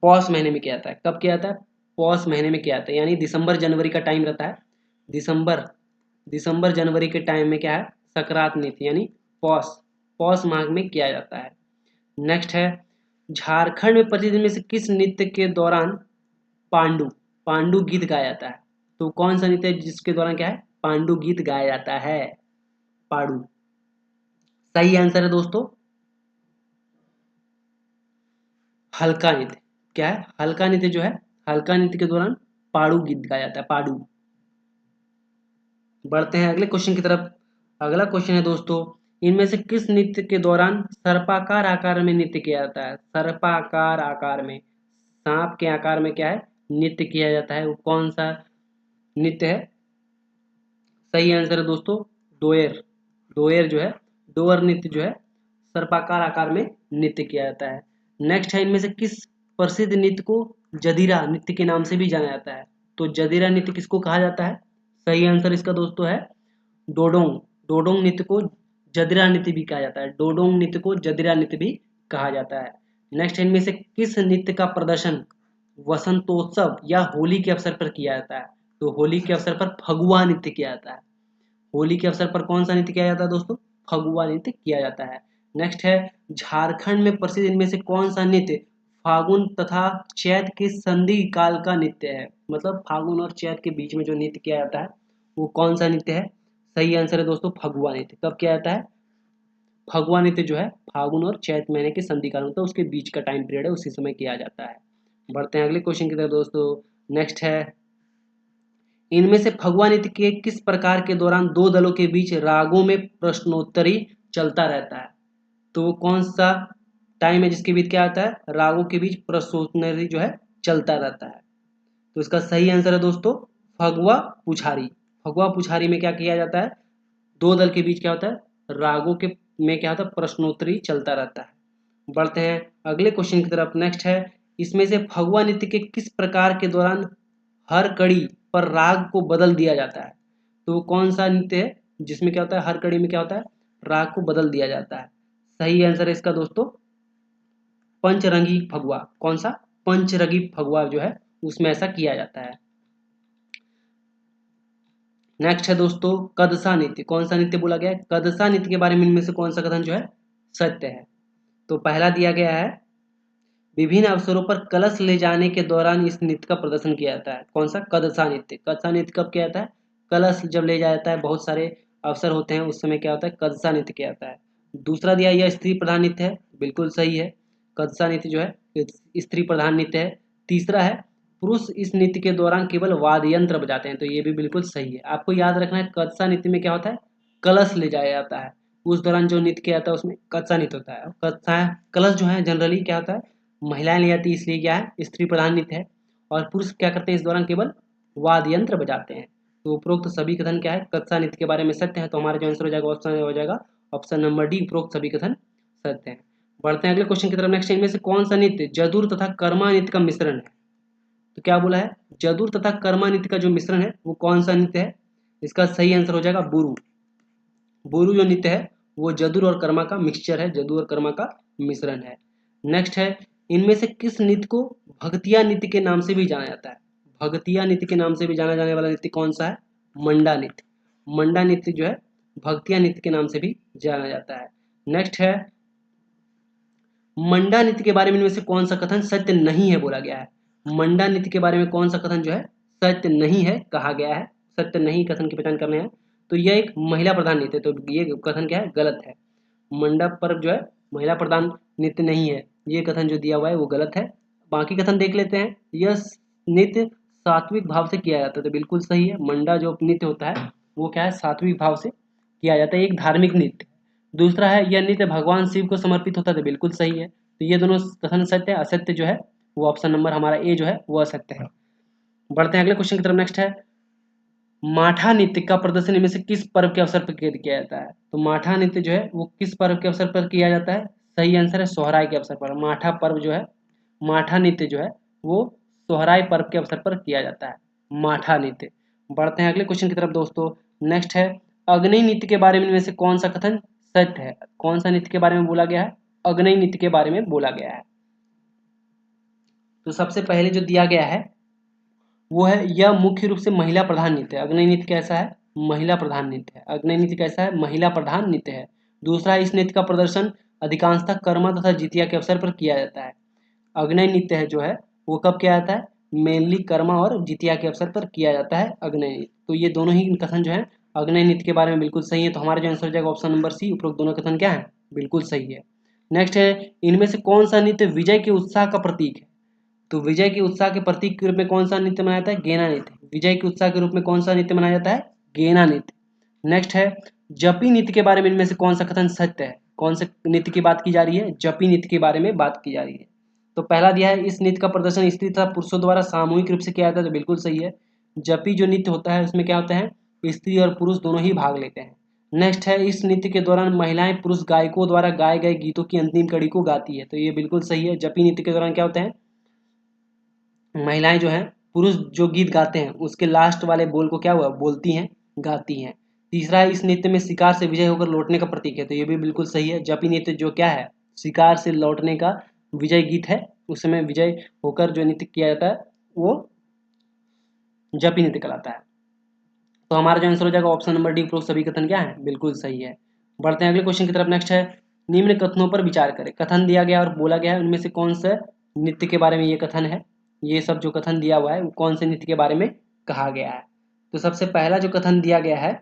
पौष महीने में किया जाता है। कब किया जाता है? पौष महीने में किया जाता है, यानी दिसंबर जनवरी का टाइम रहता है। दिसंबर जनवरी के टाइम में क्या है? सकरात नृत्य यानी पौष माह में किया जाता है। नेक्स्ट है, झारखंड में प्रचलित में से किस नृत्य के दौरान पांडु गीत गाया जाता है? तो कौन सा नृत्य है जिसके दौरान क्या है? पांडु गीत गाया जाता है, पाडू। सही आंसर है दोस्तों हल्का नृत्य। क्या है? हल्का नृत्य जो है, हल्का नृत्य के दौरान पाड़ू गीत गाया जाता है, पाडू। बढ़ते हैं अगले क्वेश्चन की तरफ। अगला क्वेश्चन है दोस्तों, इनमें से किस नृत्य के दौरान सर्पाकार आकार में नृत्य किया जाता है? सर्पाकार आकार में, सांप के आकार में क्या है नृत्य किया जाता है, वो कौन सा नृत्य है? सही आंसर है दोस्तों डोएर। डोएर जो है, डोअर नृत्य जो है सर्पाकार आकार में नृत्य किया जाता है। नेक्स्ट है, इनमें से किस प्रसिद्ध नृत्य को जदीरा नृत्य के नाम से भी जाना जाता है? तो जदीरा नृत्य किसको कहा जाता है? सही आंसर इसका दोस्तों है डोडोंग। डोडोंग नृत्य को जदीरा नृत्य भी कहा जाता है, डोडोंग नृत्य को जदीरा नृत्य भी कहा जाता है। नेक्स्ट, इनमें से किस नृत्य का प्रदर्शन वसंतोत्सव या होली के अवसर पर किया जाता है? तो होली के अवसर पर फगुआ नृत्य किया जाता है। होली के अवसर पर कौन सा नृत्य किया जाता है दोस्तों? फगुआ नृत्य किया जाता है। नेक्स्ट है, झारखंड में प्रसिद्ध इनमें से कौन सा नृत्य फागुन तथा चैत के संधि काल का नृत्य है? मतलब फागुन और चैत के बीच में जो नृत्य किया जाता है वो कौन सा नृत्य है? सही आंसर है दोस्तों फगुआ नृत्य। कब किया जाता है? फगुआ नृत्य जो है फागुन और चैत महीने के संधि काल होता है, उसके बीच का टाइम पीरियड है, उसी समय किया जाता है। बढ़ते हैं अगले क्वेश्चन की तरफ दोस्तों। नेक्स्ट है, इनमें से फगुआ नृत्य के किस प्रकार के दौरान दो दलों के बीच रागों में प्रश्नोत्तरी चलता रहता है? तो वो कौन सा टाइम है जिसके बीच क्या आता है? रागों के बीच प्रश्नोत्तरी जो है चलता रहता है। तो इसका सही आंसर है दोस्तों फगुआ पुछारी। फगुआ पुछारी में क्या किया जाता है? दो दल के बीच क्या होता है? रागों के में क्या होता है? प्रश्नोत्तरी चलता रहता है। बढ़ते हैं अगले क्वेश्चन की तरफ। नेक्स्ट है, इसमें से फगुआ नृत्य के किस प्रकार के दौरान हर कड़ी पर राग को बदल दिया जाता है? तो कौन सा नृत्य है जिसमें क्या होता है? हर कड़ी में क्या होता है? राग को बदल दिया जाता है। सही आंसर है इसका दोस्तों पंचरंगी फगुआ। कौन सा? पंचरंगी फगुआ जो है उसमें ऐसा किया जाता है। नेक्स्ट है दोस्तों कदसा नृत्य। कौन सा नृत्य बोला गया है? कदसा नृत्य के बारे में इनमें से कौन सा कथन जो है सत्य है? तो पहला दिया गया है, विभिन्न अवसरों पर कलश ले जाने के दौरान इस नृत्य का प्रदर्शन किया जाता है। कौन सा? कदसा नृत्य। कदसा नृत्य कब किया जाता है? कलश जब ले जाया जाता है, बहुत सारे अवसर होते हैं उस समय क्या होता है? कदसा नृत्य किया जाता है। दूसरा दिया, यह स्त्री प्रधान नृत्य है। बिल्कुल सही है, कदसा नृत्य जो है स्त्री प्रधान नृत्य है। तीसरा है, पुरुष इस नृत्य के दौरान केवल वाद्य यंत्र बजाते हैं, तो ये भी बिल्कुल सही है। आपको याद रखना है कदसा नृत्य में क्या होता है? कलश ले जाया जाता है, उस दौरान जो नृत्य किया जाता है उसमें कदसा नृत्य होता है। कदसा कलश जो है जनरली क्या होता है? महिलाएं ले जाती है, इसलिए क्या है? स्त्री प्रधान नृत्य है। और पुरुष क्या करते हैं इस दौरान? केवल वाद्य यंत्र बजाते हैं। तो उपरोक्त सभी कथन क्या है, कत्सा नृत्य के बारे में सत्य है। तो हमारा जो आंसर हो जाएगा ऑप्शन हो जाएगा ऑप्शन नंबर डी, उपरोक्त सभी कथन सत्य है। बढ़ते हैं अगले क्वेश्चन की तरफ। नेक्स्ट, इनमें से कौन सा नृत्य जदुर तथा कर्मा नृत्य का मिश्रण है? तो क्या बोला है, जदुर तथा कर्मा नृत्य का जो मिश्रण है वो कौन सा नृत्य है? इसका सही आंसर हो जाएगा बुरु। बुरु जो नृत्य है वो जदुर और कर्मा का मिक्सचर है, जदुर और कर्मा का मिश्रण है। नेक्स्ट है, इनमें से किस नृत्य को भगतिया नृत्य के नाम से भी जाना जाता है? भगतिया नृत्य के नाम से भी जाना जाने वाला नृत्य कौन सा है? मंडा नृत्य। मंडा नृत्य जो है भगतिया नृत्य के नाम से भी जाना जाता है। नेक्स्ट है, मंडा नृत्य के बारे में इनमें से कौन सा कथन सत्य नहीं है बोला गया है? मंडा नृत्य के बारे में कौन सा कथन जो है सत्य नहीं है कहा गया है? सत्य नहीं कथन की पहचान करने हैं। तो यह एक महिला प्रधान नृत्य है, तो ये कथन क्या है, गलत है। मंडप पर्व जो है महिला प्रधान नृत्य नहीं है, ये कथन जो दिया हुआ है वो गलत है। बाकी कथन देख लेते हैं। यह नृत्य सात्विक भाव से किया जाता है, तो बिल्कुल सही है। मंडा जो नृत्य होता है वो क्या है, सात्विक भाव से किया जाता है, एक धार्मिक नृत्य। दूसरा है, यह नृत्य भगवान शिव को समर्पित होता है, तो बिल्कुल सही है। तो ये दोनों कथन सत्य है। असत्य जो है वो ऑप्शन नंबर हमारा ए जो है वो असत्य है। बढ़ते हैं अगले क्वेश्चन की तरफ। नेक्स्ट है, माठा नृत्य का प्रदर्शन इनमें से किस पर्व के अवसर पर किया जाता है? तो माठा नृत्य जो है वो किस पर्व के अवसर पर किया जाता है? सही आंसर है सोहराय के अवसर पर। माठा पर्व जो है, माठा नृत्य जो है वो सोहराय पर्व के अवसर पर किया जाता है, माठा नृत्य। बढ़ते हैं अगले क्वेश्चन की तरफ दोस्तों। नेक्स्ट है, अग्नि नृत्य के बारे में इनमें से कौन सा कथन सत्य है? कौन सा नृत्य के बारे में बोला गया है? अग्नि नृत्य के बारे में बोला गया है। तो सबसे पहले जो दिया गया है वो है, यह मुख्य रूप से महिला प्रधान नृत्य है। अग्नि नृत्य कैसा है? महिला प्रधान नृत्य है। अग्नि नृत्य कैसा है? महिला प्रधान नृत्य है। दूसरा, इस नृत्य का प्रदर्शन अधिकांशतः कर्मा तथा जितिया के अवसर पर किया जाता है। अग्नि नृत्य है जो है वो कब किया जाता है? मेनली कर्मा और जितिया के अवसर पर किया जाता है अग्नि नृत्य। तो ये दोनों ही कथन जो है अग्नि नृत्य के बारे में बिल्कुल सही है। तो हमारा जो आंसर हो जाएगा ऑप्शन नंबर सी, उपरोक्त दोनों कथन क्या है, बिल्कुल सही है। नेक्स्ट है, इनमें से कौन सा नृत्य विजय के उत्साह का प्रतीक है? तो विजय के उत्साह के प्रतीक के रूप में कौन सा नृत्य मनाया जाता है? गेना नृत्य। विजय के उत्साह के रूप में कौन सा नृत्य मनाया जाता है? गेना नृत्य। नेक्स्ट है, जपी नृत्य के बारे में इनमें से कौन सा कथन सत्य है? कौन से नृत्य की बात की जा रही है? जपी नृत्य के बारे में बात की जा रही है। तो पहला दिया है, इस नृत्य का प्रदर्शन स्त्री तथा पुरुषों द्वारा सामूहिक रूप से किया जाता है, तो बिल्कुल सही है। जपी जो नृत्य होता है उसमें क्या होता है, स्त्री और पुरुष दोनों ही भाग लेते हैं। नेक्स्ट है, इस नृत्य के दौरान महिलाएं पुरुष गायकों द्वारा गाए गए गीतों की अंतिम कड़ी को गाती है, तो ये बिल्कुल सही है। जपी नृत्य के दौरान क्या होता है, महिलाएं जो हैं पुरुष जो गीत गाते हैं उसके लास्ट वाले बोल को क्या हुआ, बोलती हैं, गाती हैं। तीसरा है, इस नृत्य में शिकार से विजय होकर लौटने का प्रतीक है, तो ये भी बिल्कुल सही है। जपी नृत्य जो क्या है, शिकार से लौटने का विजय गीत है, उस समय विजय होकर जो नृत्य किया जाता है वो जपी नृत्य कहलाता है। तो हमारा जो आंसर हो जाएगा ऑप्शन नंबर डी, उपरोक्त सभी कथन क्या है, बिल्कुल सही है। बढ़ते हैं अगले क्वेश्चन की तरफ। नेक्स्ट है, निम्न कथनों पर विचार करें। कथन दिया गया और बोला गया है, उनमें से कौन सा नृत्य के बारे में ये कथन है? ये सब जो कथन दिया हुआ है वो कौन से नृत्य के बारे में कहा गया है? तो सबसे पहला जो कथन दिया गया है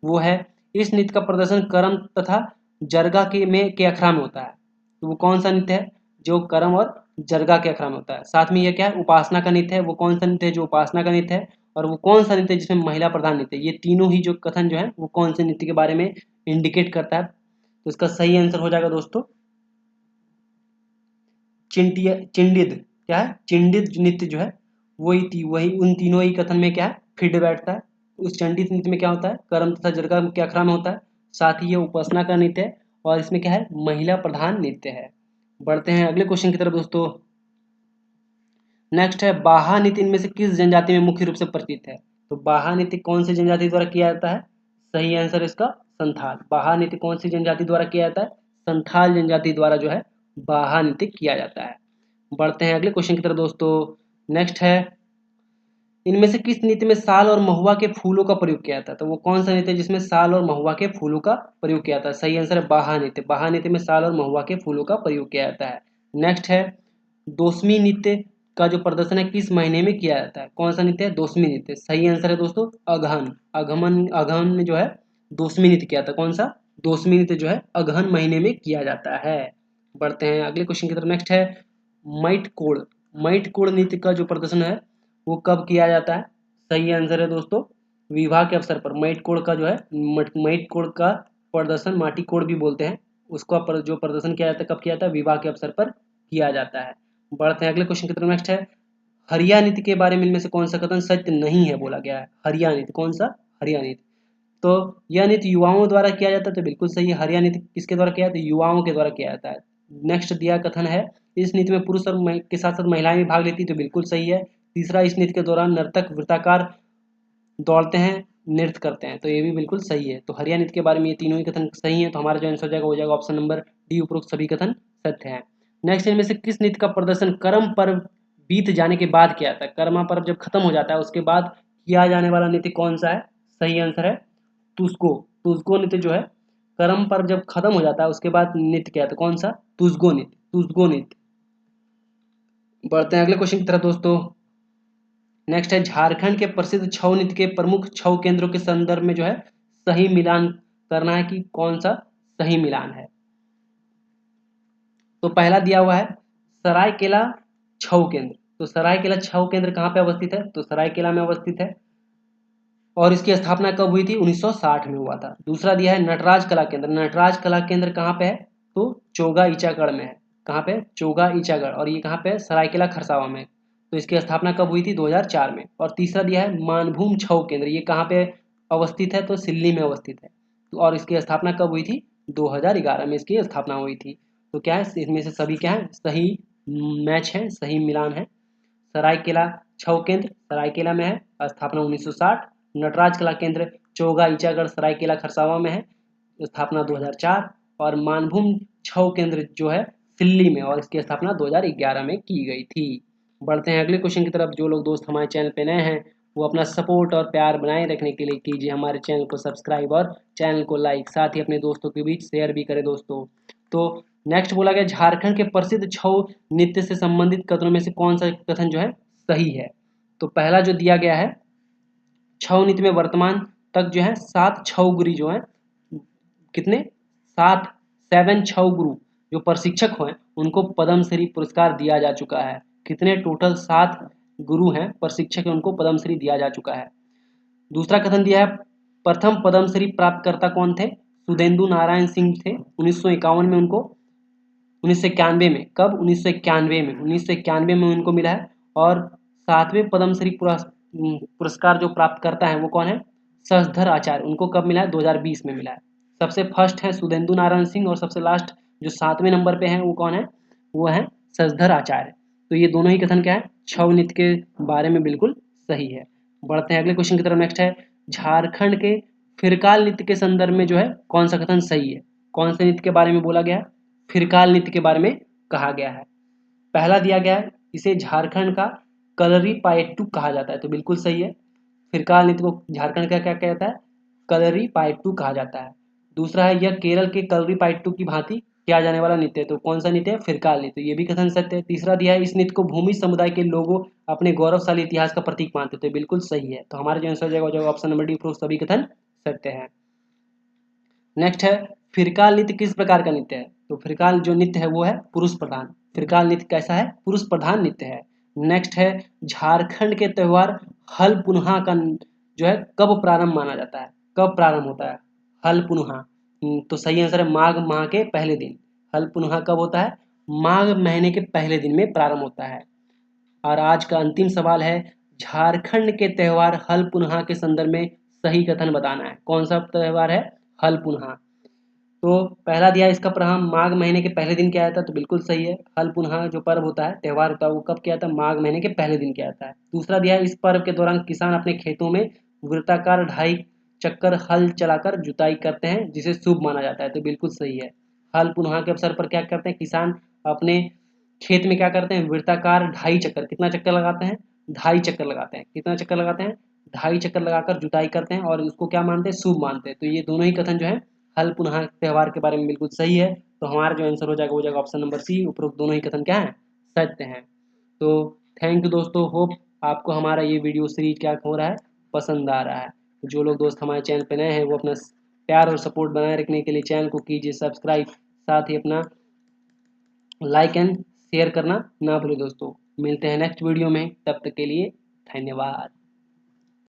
वो है, इस नृत्य का प्रदर्शन कर्म तथा जरगा के अखड़ा में होता है। तो वो कौन सा नृत्य है? जो कर्म और जरगा के अखड़ा में होता है। साथ में ये क्या है, उपासना का नृत्य है। वो कौन सा नृत्य है? जो उपासना का नृत्य है। और वो कौन सा नृत्य जिसमें महिला प्रधान नृत्य है? ये तीनों ही जो कथन जो है वो कौन से नृत्य के बारे में इंडिकेट करता है? तो इसका सही आंसर हो जाएगा दोस्तों चिंडिद। क्या है? चिंडिद नृत्य जो है वही उन तीनों ही कथन में क्या है, फिट बैठता है। उस चंडित नृत्य में क्या होता है, कर्म तथा जरगा के अखड़ा में होता है। साथ ही ये उपासना का नृत्य है और इसमें क्या है, महिला प्रधान नृत्य है। बढ़ते हैं अगले क्वेश्चन की तरफ दोस्तों। नेक्स्ट है, बाहा नृत्य इनमें से किस जनजाति में मुख्य रूप से प्रचलित है? तो बाहा नृत्य कौन सी जनजाति द्वारा किया जाता है? सही आंसर इसका संथाल। बाहा नृत्य कौन सी जनजाति द्वारा किया जाता है? संथाल जनजाति द्वारा जो है बाहा नृत्य किया जाता है। बढ़ते हैं अगले क्वेश्चन की तरफ दोस्तों। नेक्स्ट है, इनमें से किस नृत्य में साल और महुआ के फूलों का प्रयोग किया जाता है? तो वो कौन सा नृत्य जिसमें साल और महुआ के फूलों का प्रयोग किया जाता है? सही आंसर है बाहा नृत्य। बाहा नृत्य में साल और महुआ के फूलों का प्रयोग किया जाता है। नेक्स्ट है, दोस्मी नृत्य का जो प्रदर्शन है किस महीने में किया जाता है? कौन सा नृत्य है? दोस्मी नृत्य। सही आंसर है दोस्तों अगहन। अगहन में जो है दोस्मी नृत्य किया था। कौन सा? दोस्मी नृत्य जो है अगहन महीने में किया जाता है। बढ़ते हैं अगले क्वेश्चन की तरफ। नेक्स्ट है, मटकोड़। मटकोड़ नृत्य का जो प्रदर्शन है वो कब किया जाता है? सही आंसर है दोस्तों विवाह के अवसर पर। मटकोड़ का जो है मटकोड़ का प्रदर्शन, माटी कोड़ भी बोलते हैं उसका जो प्रदर्शन किया जाता है कब किया जाता है? विवाह के अवसर पर किया जाता है। बढ़ते हैं अगले क्वेश्चन की तरफ। नेक्स्ट है, हरिया नीति के बारे में इनमें से कौन सा कथन सत्य नहीं है बोला गया है? हरिया नीति, कौन सा? हरिया नीति। तो यह नीति युवाओं द्वारा किया जाता है, तो बिल्कुल सही है। हरिया नीति किसके द्वारा किया जाता है? युवाओं के द्वारा किया जाता है। नेक्स्ट दिया कथन है, इस नीति में पुरुष और के साथ साथ महिलाएं भी भाग लेती, तो बिल्कुल सही है। तीसरा, इस नीति के दौरान नर्तक वृत्ताकार दौड़ते हैं, नृत्य करते हैं, तो ये भी बिल्कुल सही है। तो हरिया नीति के बारे में ये तीनों ही कथन सही है, तो हमारा जो आंसर हो जाएगा वो जाएगा ऑप्शन नंबर डी, उपरोक्त सभी कथन सत्य है। नेक्स्ट, इनमें से किस नीति का प्रदर्शन कर्म पर्व बीत जाने के बाद किया जाता है? कर्म पर्व जब खत्म हो जाता है उसके बाद किया जाने वाला नीति कौन सा है? सही आंसर है तुझको। तुझको नीति जो है, कर्म पर्व जब खत्म हो जाता है उसके बाद नीति क्या है? तो कौन सा? तुझको नीति, तुझको नीति। बढ़ते हैं अगले क्वेश्चन की तरफ दोस्तों। नेक्स्ट है, झारखंड के प्रसिद्ध छऊ नृत्य के प्रमुख छऊ केंद्रों के संदर्भ में जो है सही मिलान करना है कि कौन सा सही मिलान है? तो पहला दिया हुआ है सरायकेला छऊ केंद्र। तो सरायकेला छऊ केंद्र कहाँ पे अवस्थित है? तो सरायकेला में अवस्थित है, और इसकी स्थापना कब हुई थी? 1960 में हुआ था। दूसरा दिया है नटराज कला केंद्र। नटराज कला केंद्र कहाँ पे है? तो चोगा ईचागढ़ में है। कहाँ पे? चोगा ईचागढ़, और ये कहाँ पे है? सरायकेला खरसावा में। तो इसकी स्थापना कब हुई थी? 2004 में। और तीसरा दिया है मानभूम छऊ केंद्र, ये कहाँ पे अवस्थित है? तो सिल्ली में अवस्थित है, और इसकी स्थापना कब हुई थी? 2011 में इसकी स्थापना हुई थी। तो क्या है, इसमें से सभी क्या है? सही मैच है, सही मिलान है। सरायकेला छऊ केंद्र सरायकेला में है, स्थापना 1960। नटराज कला केंद्र चोगा ईचागढ़ सरायकेला खरसावा में है, स्थापना 2004। और मानभूम छऊ केंद्र जो है सिल्ली में, और इसकी स्थापना 2011 में की गई थी। बढ़ते हैं अगले क्वेश्चन की तरफ। जो लोग दोस्त हमारे चैनल पे नए हैं वो अपना सपोर्ट और प्यार बनाए रखने के लिए कीजिए हमारे चैनल को सब्सक्राइब और चैनल को लाइक, साथ ही अपने दोस्तों के बीच शेयर भी करें दोस्तों। तो नेक्स्ट बोला गया, झारखंड के प्रसिद्ध छऊ नृत्य से संबंधित कथनों में से कौन सा कथन जो है सही है? तो पहला जो दिया गया है, छऊ नृत्य में वर्तमान तक जो है 7 छऊ गुरु जो है, कितने? 7 छऊ गुरु जो प्रशिक्षक हैं उनको पद्मश्री पुरस्कार दिया जा चुका है। कितने? टोटल 7 गुरु हैं, प्रशिक्षक हैं, उनको पद्मश्री दिया जा चुका है। दूसरा कथन दिया है, प्रथम पद्मश्री प्राप्तकर्ता कौन थे? सुधेंदु नारायण सिंह थे। 1951 में उनको, 1991 में, कब? 1991 में उनको मिला है। और 7वें पद्मश्री पुरस्कार जो प्राप्त करता है वो कौन है? शशधर आचार्य। उनको कब मिला है? 2020 में मिला है। सबसे फर्स्ट है सुधेंदु नारायण सिंह, और सबसे लास्ट जो 7वें नंबर पे है वो कौन है? वो है शशधर आचार्य। तो ये दोनों ही कथन क्या है? छऊ नृत्य के बारे में बिल्कुल सही है। बढ़ते हैं अगले क्वेश्चन की तरफ। नेक्स्ट है, झारखंड के फिरकाल नृत्य के संदर्भ में जो है कौन सा कथन सही है? कौन से नृत्य के बारे में बोला गया है? फिरकाल नृत्य के बारे में कहा गया है। पहला दिया गया है, इसे झारखंड का कलरी पायट्टू कहा जाता है, तो बिल्कुल सही है। फिरकाल नृत्य को झारखंड का क्या कहा जाता है? कलरी पायट्टू कहा जाता है। दूसरा है, यह केरल के कलरी पायट्टू की भांति किया जाने वाला नृत्य है, तो कौन सा नृत्य है? फिरकाल नृत्य। ये भी कथन सत्य है। तीसरा दिया है, इस नृत्य को भूमि समुदाय के लोगों अपने गौरवशाली इतिहास का प्रतीक मानते थे, तो बिल्कुल सही है। तो हमारा जो आंसर हो जाएगा ऑप्शन नंबर डी, सभी कथन सत्य है। नेक्स्ट है, फिरकाल नृत्य किस प्रकार का नृत्य है? तो फिरकाल जो नृत्य है वो है पुरुष प्रधान। फिरकाल नृत्य कैसा है? पुरुष प्रधान नृत्य है। नेक्स्ट है, झारखंड के त्योहार हल पुनहा का जो है कब प्रारंभ माना जाता है? कब प्रारंभ होता है हल पुनहा? तो सही आंसर है माघ माह के पहले दिन। हल पुनहा कब होता है? माघ महीने के पहले दिन में प्रारंभ होता है। और आज का अंतिम सवाल है, झारखंड के त्योहार हल पुनहा के संदर्भ में सही कथन बताना है। कौन सा त्योहार है? हल पुनहा। तो पहला दिया, इसका प्रारंभ माघ महीने के पहले दिन किया जाता है, तो बिल्कुल सही है। हल पुनहा जो पर्व होता है, त्योहार होता है, वो कब किया जाता है? माघ महीने के पहले दिन किया जाता है। दूसरा दिया, इस पर्व के दौरान किसान अपने खेतों में वृत्ताकार 2.5 चक्कर हल चलाकर जुताई करते हैं, जिसे शुभ माना जाता है, तो बिल्कुल सही है। हल पुनहा के अवसर पर क्या करते हैं? किसान अपने खेत में क्या करते हैं? वृत्ताकार 2.5 चक्कर, कितना चक्कर लगाते हैं? 2.5 चक्कर लगाते हैं। कितना चक्कर लगाते हैं? 2.5 चक्कर लगाकर जुताई करते हैं, और उसको क्या मानते हैं? शुभ मानते हैं। तो ये दोनों ही कथन जो है हल पुनः त्योहार के बारे में बिल्कुल सही है। तो हमारा जो आंसर हो जाएगा वो जाएगा ऑप्शन नंबर सी, उपरोक्त दोनों ही कथन क्या है? सत्य हैं। तो थैंक यू दोस्तों, होप आपको हमारा ये वीडियो सीरीज क्या हो रहा है? पसंद आ रहा है। तो जो लोग दोस्त हमारे चैनल पे नए हैं वो अपना प्यार और सपोर्ट बनाए रखने के लिए चैनल को कीजिए सब्सक्राइब, साथ ही अपना लाइक एंड शेयर करना ना भूलें दोस्तों। मिलते हैं नेक्स्ट वीडियो में, तब तक के लिए धन्यवाद।